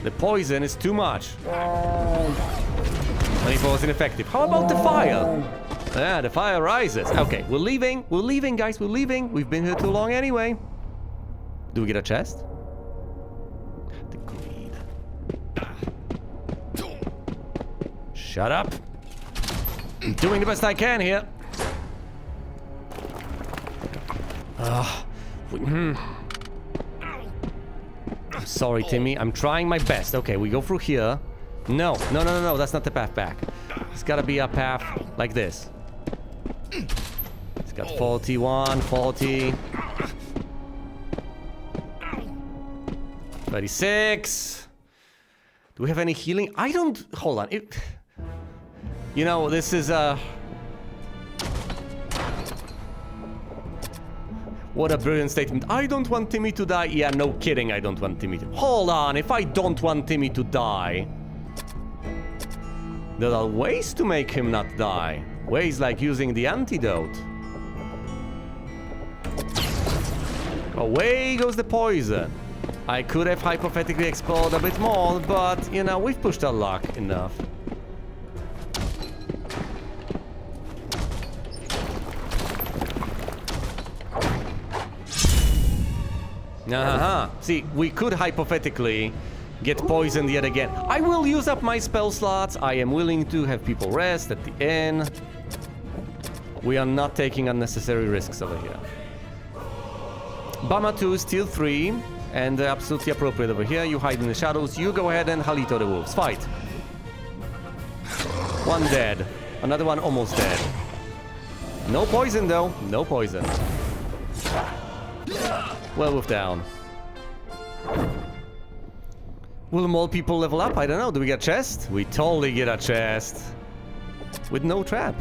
The poison is too much. 24 is ineffective. How about the fire? Yeah, the fire rises. Okay, we're leaving. We're leaving, guys. We're leaving. We've been here too long anyway. Do we get a chest? The greed. Shut up. I'm doing the best I can here. I'm sorry, Timmy. I'm trying my best. Okay, we go through here. No. That's not the path back. It's gotta be a path like this. It's got 41, 40. 36. Do we have any healing? I don't... Hold on. You know, this is What a brilliant statement. I don't want Timmy to die. Yeah, no kidding, I don't want Timmy to... Hold on, if I don't want Timmy to die... There are ways to make him not die. Ways like using the antidote. Away goes the poison. I could have hypothetically explored a bit more, but, you know, we've pushed our luck enough. See, we could hypothetically get poisoned yet again. I will use up my spell slots. I am willing to have people rest at the inn. We are not taking unnecessary risks over here. Bama 2, Steel 3, and absolutely appropriate over here. You hide in the shadows. You go ahead and Halito the wolves. Fight. One dead. Another one almost dead. No poison though. No poison. Werewolf down. Will more people level up? I don't know. Do we get a chest? We totally get a chest. With no trap.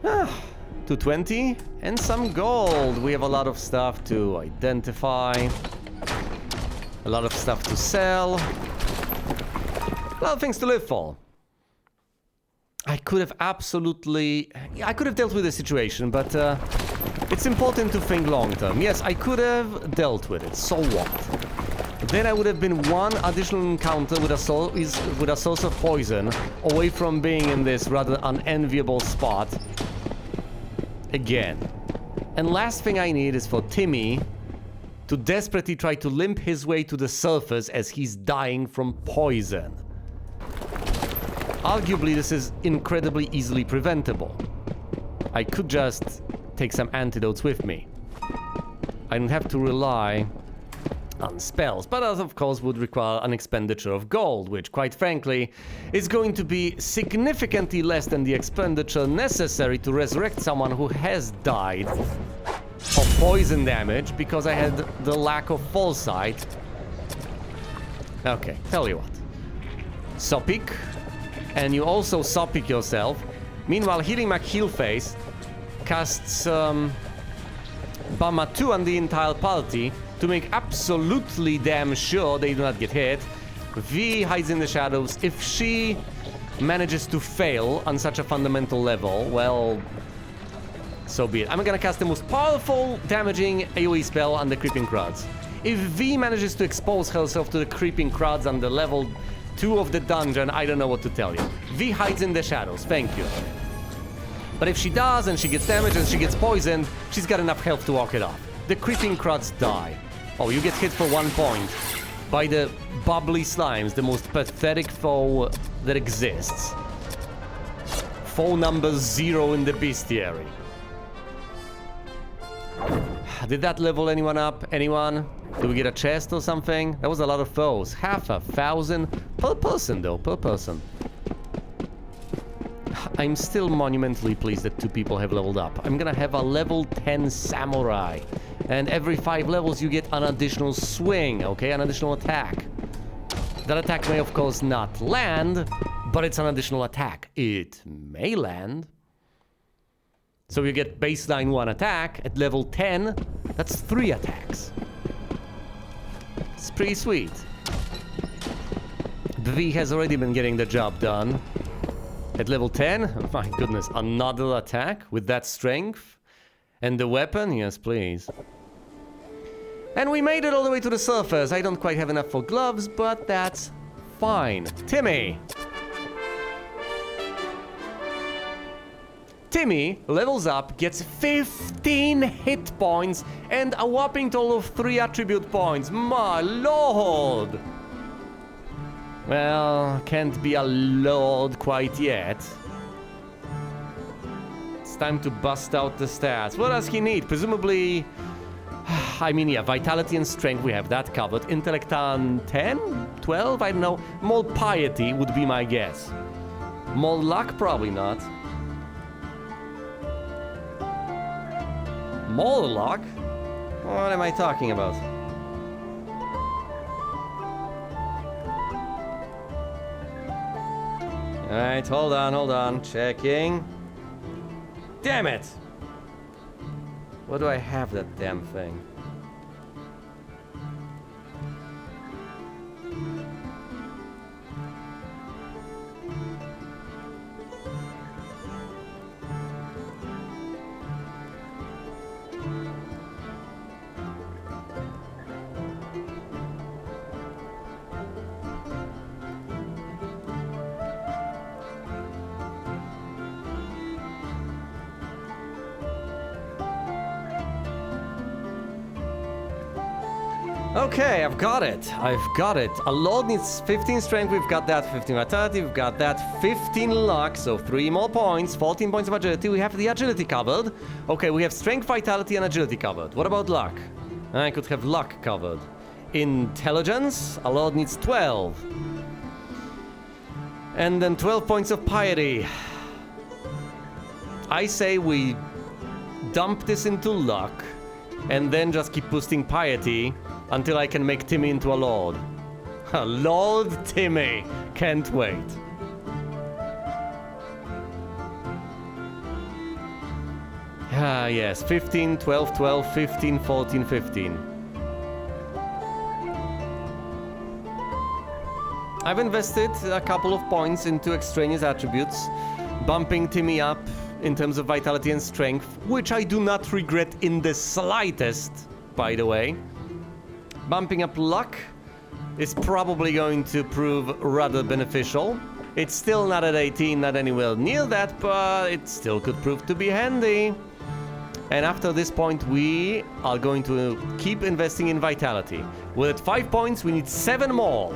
220 and some gold. We have a lot of stuff to identify. A lot of stuff to sell. A lot of things to live for. I could have absolutely... I could have dealt with the situation, but it's important to think long term. Yes, I could have dealt with it. So what? Then I would have been one additional encounter with a source of poison away from being in this rather unenviable spot. Again. And last thing I need is for Timmy to desperately try to limp his way to the surface as he's dying from poison. Arguably, this is incredibly easily preventable. I could just take some antidotes with me. I don't have to rely on spells, but that of course would require an expenditure of gold, which quite frankly is going to be significantly less than the expenditure necessary to resurrect someone who has died of poison damage because I had the lack of foresight. Okay, tell you what. Sopic, and you also Sopic yourself. Meanwhile, Healing Mac Heal Face casts Bama 2 on the entire party to make absolutely damn sure they do not get hit. V hides in the shadows. If she manages to fail on such a fundamental level, well, so be it. I'm gonna cast the most powerful, damaging AoE spell on the Creeping Crowds. If V manages to expose herself to the Creeping Crowds on the level 2 of the dungeon, I don't know what to tell you. V hides in the shadows, thank you. But if she does, and she gets damaged, and she gets poisoned, she's got enough health to walk it off. The Creeping Crowds die. Oh, you get hit for 1 point by the bubbly slimes, the most pathetic foe that exists. Foe number 0 in the bestiary. Did that level anyone up? Anyone? Did we get a chest or something? That was a lot of foes. 5,000 per person though, per person. I'm still monumentally pleased that 2 people have leveled up. I'm gonna have a level 10 samurai. And every 5 levels you get an additional swing, okay? An additional attack. That attack may of course not land, but it's an additional attack. It may land. So you get baseline 1 attack. At level 10, that's 3 attacks. It's pretty sweet. V has already been getting the job done. At level 10, my goodness, another attack with that strength. And the weapon? Yes, please. And we made it all the way to the surface. I don't quite have enough for gloves, but that's fine. Timmy! Timmy levels up, gets 15 hit points, and a whopping total of 3 attribute points. My lord! Well, can't be a lord quite yet. It's time to bust out the stats. What does he need? Presumably... I mean, yeah, vitality and strength, we have that covered. Intellect on 10? 12? I don't know. More piety would be my guess. More luck? Probably not. More luck? What am I talking about? Alright, hold on. Checking. Damn it! Where do I have that damn thing? Okay, I've got it. A lord needs 15 strength, we've got that. 15 vitality, we've got that. 15 luck, so 3 more points. 14 points of agility, we have the agility covered. Okay, we have strength, vitality, and agility covered. What about luck? I could have luck covered. Intelligence, a lord needs 12. And then 12 points of piety. I say we dump this into luck, and then just keep boosting piety until I can make Timmy into a lord. Lord Timmy. Can't wait. Ah, yes. 15, 12, 12, 15, 14, 15. I've invested a couple of points into extraneous attributes, bumping Timmy up in terms of vitality and strength, which I do not regret in the slightest, by the way. Bumping up luck is probably going to prove rather beneficial. It's still not at 18, not anywhere near that, but it still could prove to be handy. And after this point, we are going to keep investing in vitality. We're at 5 points, we need 7 more.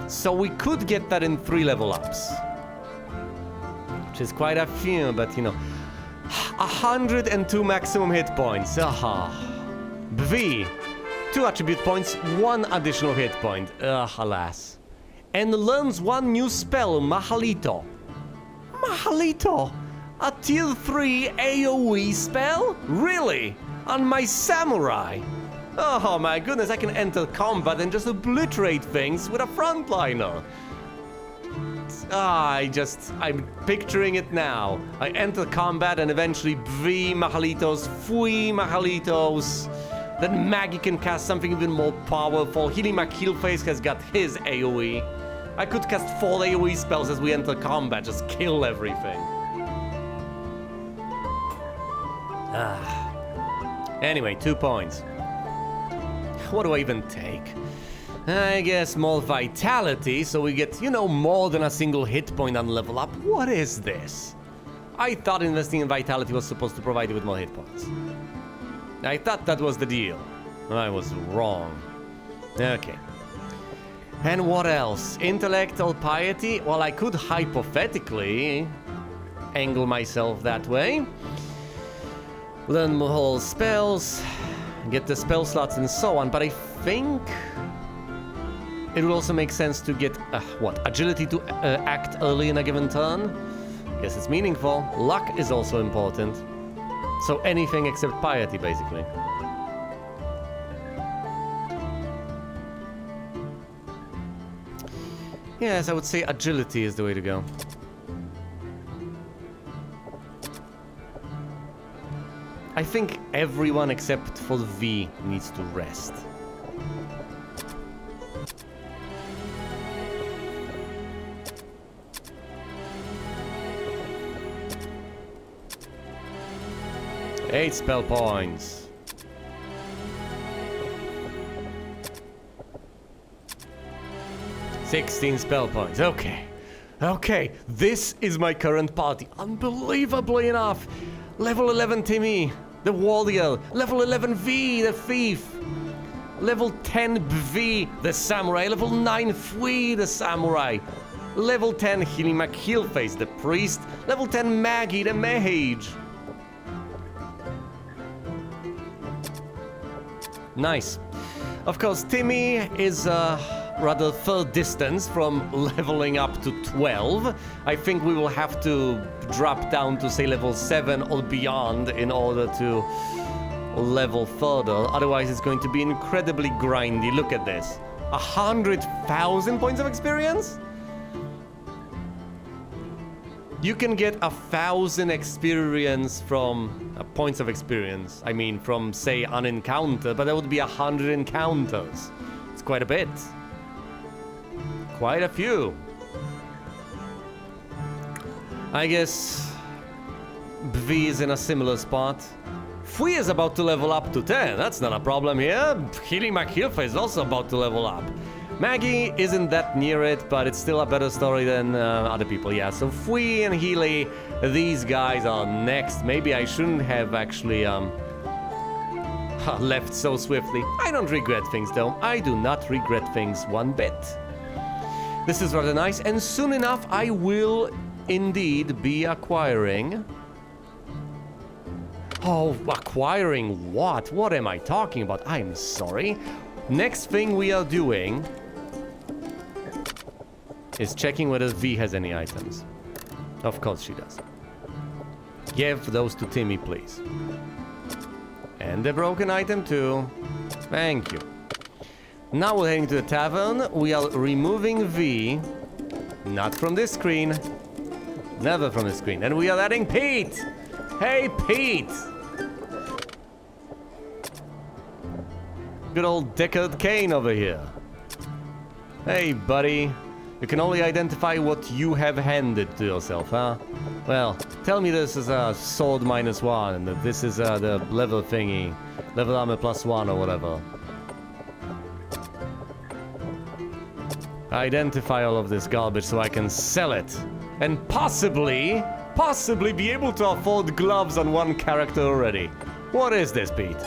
So we could get that in 3 level ups. Which is quite a few, but you know. 102 maximum hit points. Aha. V. 2 attribute points, 1 additional hit point. Alas. And learns 1 new spell, Mahalito. Mahalito? A tier 3 AoE spell? Really? On my samurai? Oh my goodness, I can enter combat and just obliterate things with a frontliner. I'm picturing it now. I enter combat and eventually V Mahalitos, Fui Mahalitos. Then Maggie can cast something even more powerful. Healing McHeelface has got his AoE. I could cast 4 AoE spells as we enter combat, just kill everything. Anyway, 2 points. What do I even take? I guess more vitality, so we get, you know, more than a single hit point on level up. What is this? I thought investing in vitality was supposed to provide you with more hit points. I thought that was the deal. I was wrong. Okay. And what else? Intellect or piety? Well, I could hypothetically angle myself that way. Learn more spells, get the spell slots and so on, but I think it would also make sense to get, agility to act early in a given turn. Guess it's meaningful. Luck is also important. So anything except piety, basically. Yes, I would say agility is the way to go. I think everyone except for V needs to rest. Eight spell points. $16 spell points. Okay. Okay. This is my current party. Unbelievably enough. Level 11 Timmy, the warrior. Level 11 V, the thief. Level 10 V, the samurai. Level 9 Fui, the samurai. Level 10 Healing McHeelface, the priest. Level 10 Maggie, the mage. Nice. Of course, Timmy is rather third distance from leveling up to 12. I think we will have to drop down to, say, level 7 or beyond in order to level further. Otherwise, it's going to be incredibly grindy. Look at this. 100,000 points of experience? You can get 1,000 experience from points of experience. I mean, from, say, an encounter, but that would be 100 encounters. It's quite a bit. Quite a few. I guess V is in a similar spot. Fui is about to level up to 10. That's not a problem here. Healing McHeelface is also about to level up. Maggie isn't that near it, but it's still a better story than other people, yeah. So Fui and Healy, these guys are next. Maybe I shouldn't have actually left so swiftly. I don't regret things, though. I do not regret things one bit. This is rather nice, and soon enough I will indeed be acquiring... Oh, acquiring what? What am I talking about? I'm sorry. Next thing we are doing is checking whether V has any items. Of course she does. Give those to Timmy, please. And the broken item too. Thank you. Now we're heading to the tavern. We are removing V. Not from this screen. Never from the screen. And we are adding Pete! Hey, Pete! Good old Deckard Cain over here. Hey, buddy. You can only identify what you have handed to yourself, huh? Well, tell me this is a sword -1 and that this is the level thingy. Level armor +1 or whatever. Identify all of this garbage so I can sell it. And possibly possibly be able to afford gloves on one character already. What is this, Pete?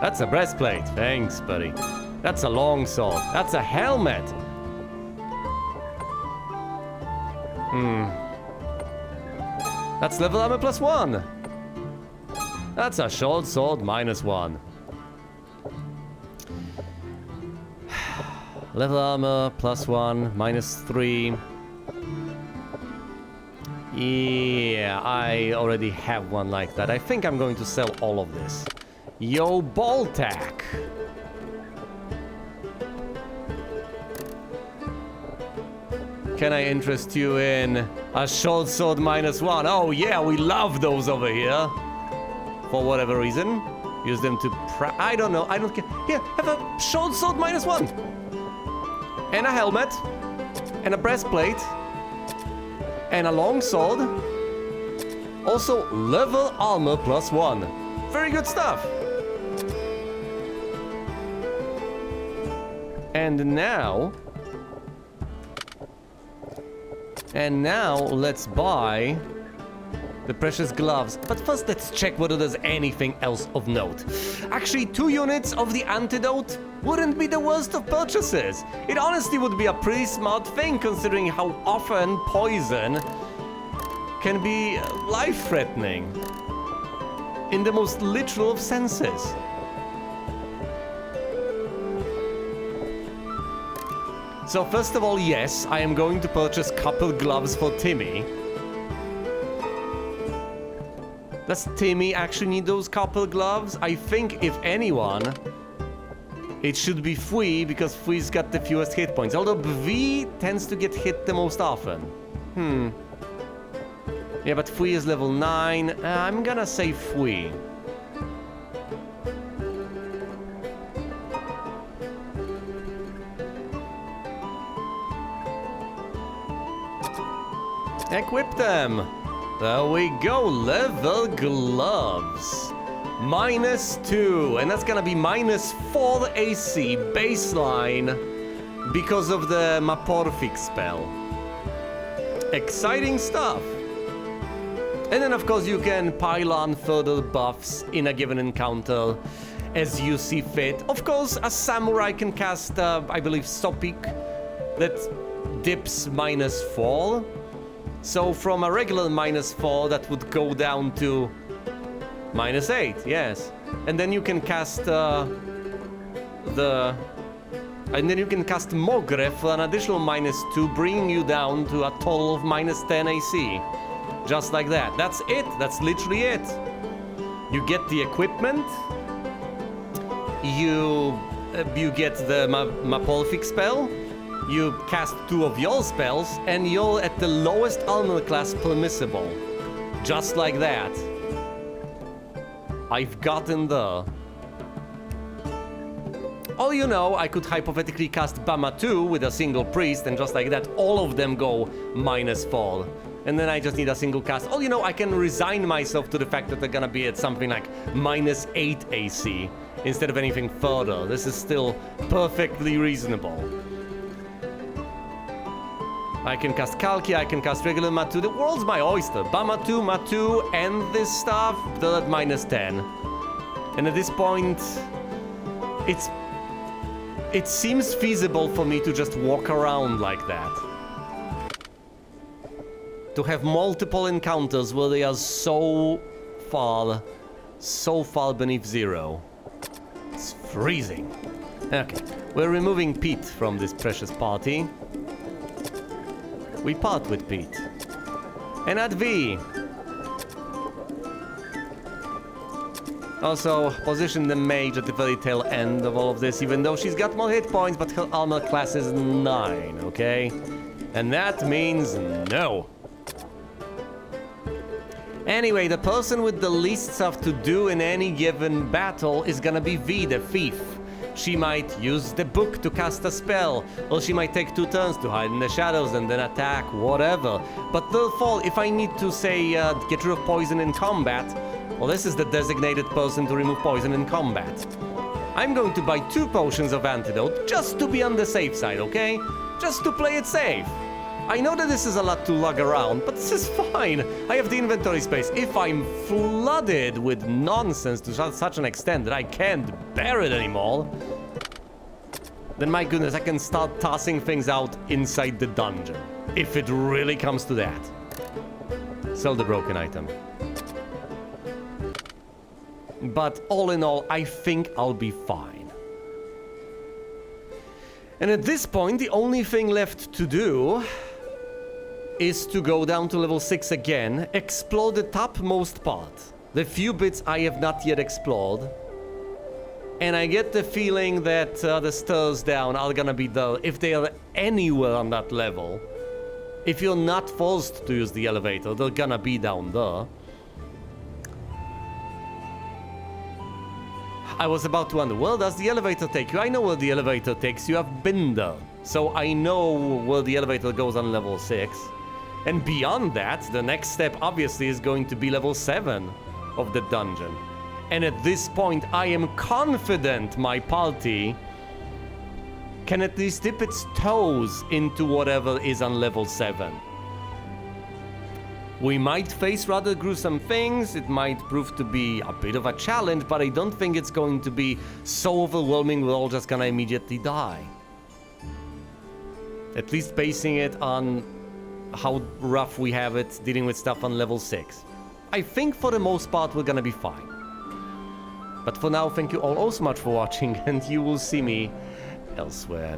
That's a breastplate. Thanks, buddy. That's a longsword. That's a helmet. That's level armor +1. That's a short sword -1. Level armor +1, -3. Yeah, I already have one like that. I think I'm going to sell all of this. Yo, Baltac. Can I interest you in a short sword -1? Oh yeah, we love those over here. For whatever reason. Use them to I don't know, I don't care. Here, have a short sword -1. And a helmet. And a breastplate. And a long sword. Also, level armor +1. Very good stuff. And now let's buy the precious gloves. But first let's check whether there's anything else of note. Actually, 2 units of the antidote wouldn't be the worst of purchases. It honestly would be a pretty smart thing considering how often poison can be life-threatening. In the most literal of senses. So first of all, yes, I am going to purchase couple gloves for Timmy. Does Timmy actually need those couple gloves? I think if anyone, it should be Fui, because Fui's got the fewest hit points. Although V tends to get hit the most often. Yeah, but Fui is level 9. I'm gonna say Fui. Equip them. There we go. Level gloves. -2. And that's gonna be -4 AC baseline because of the Maporific spell. Exciting stuff. And then, of course, you can pile on further buffs in a given encounter as you see fit. Of course, a samurai can cast, I believe, Sopik that dips -4. So from a regular -4, that would go down to -8, yes. And then you can cast and then you can cast Mogre for an additional -2, bringing you down to a total of -10 AC. Just like that. That's it. That's literally it. You get the equipment. You get the Maporific spell. You cast 2 of your spells, and you're at the lowest armor class permissible. Just like that. I've gotten there. Or, you know, I could hypothetically cast Bama 2 with a single priest, and just like that, all of them go -4. And then I just need a single cast. Or, you know, I can resign myself to the fact that they're gonna be at something like -8 AC instead of anything further. This is still perfectly reasonable. I can cast Kalki, I can cast regular Matu. The world's my oyster. Bamatu, Matu, and this stuff, they're at -10. And at this point, it seems feasible for me to just walk around like that. To have multiple encounters where they are so far beneath 0. It's freezing. Okay, we're removing Pete from this precious party. We part with Pete. And add V. Also, position the mage at the very tail end of all of this, even though she's got more hit points, but her armor class is 9, okay? And that means no. Anyway, the person with the least stuff to do in any given battle is gonna be V, the thief. She might use the book to cast a spell, or she might take 2 turns to hide in the shadows and then attack, whatever. But therefore, if I need to, say, get rid of poison in combat, well, this is the designated person to remove poison in combat. I'm going to buy 2 potions of antidote, just to be on the safe side, okay? Just to play it safe. I know that this is a lot to lug around, but this is fine. I have the inventory space. If I'm flooded with nonsense to such an extent that I can't bear it anymore, then my goodness, I can start tossing things out inside the dungeon. If it really comes to that. Sell the broken item. But all in all, I think I'll be fine. And at this point, the only thing left to do is to go down to level 6 again, explore the topmost part, the few bits I have not yet explored, and I get the feeling that the stairs down are gonna be there, if they are anywhere on that level. If you're not forced to use the elevator, they're gonna be down there. I was about to wonder, where does the elevator take you? I know where the elevator takes you, I've been there. So I know where the elevator goes on level 6. And beyond that, the next step obviously is going to be level 7 of the dungeon. And at this point, I am confident my party can at least dip its toes into whatever is on level 7. We might face rather gruesome things, it might prove to be a bit of a challenge, but I don't think it's going to be so overwhelming we're all just gonna immediately die. At least basing it on how rough we have it dealing with stuff on level 6. I think for the most part we're gonna be fine. But for now, thank you all so much for watching, and you will see me elsewhere.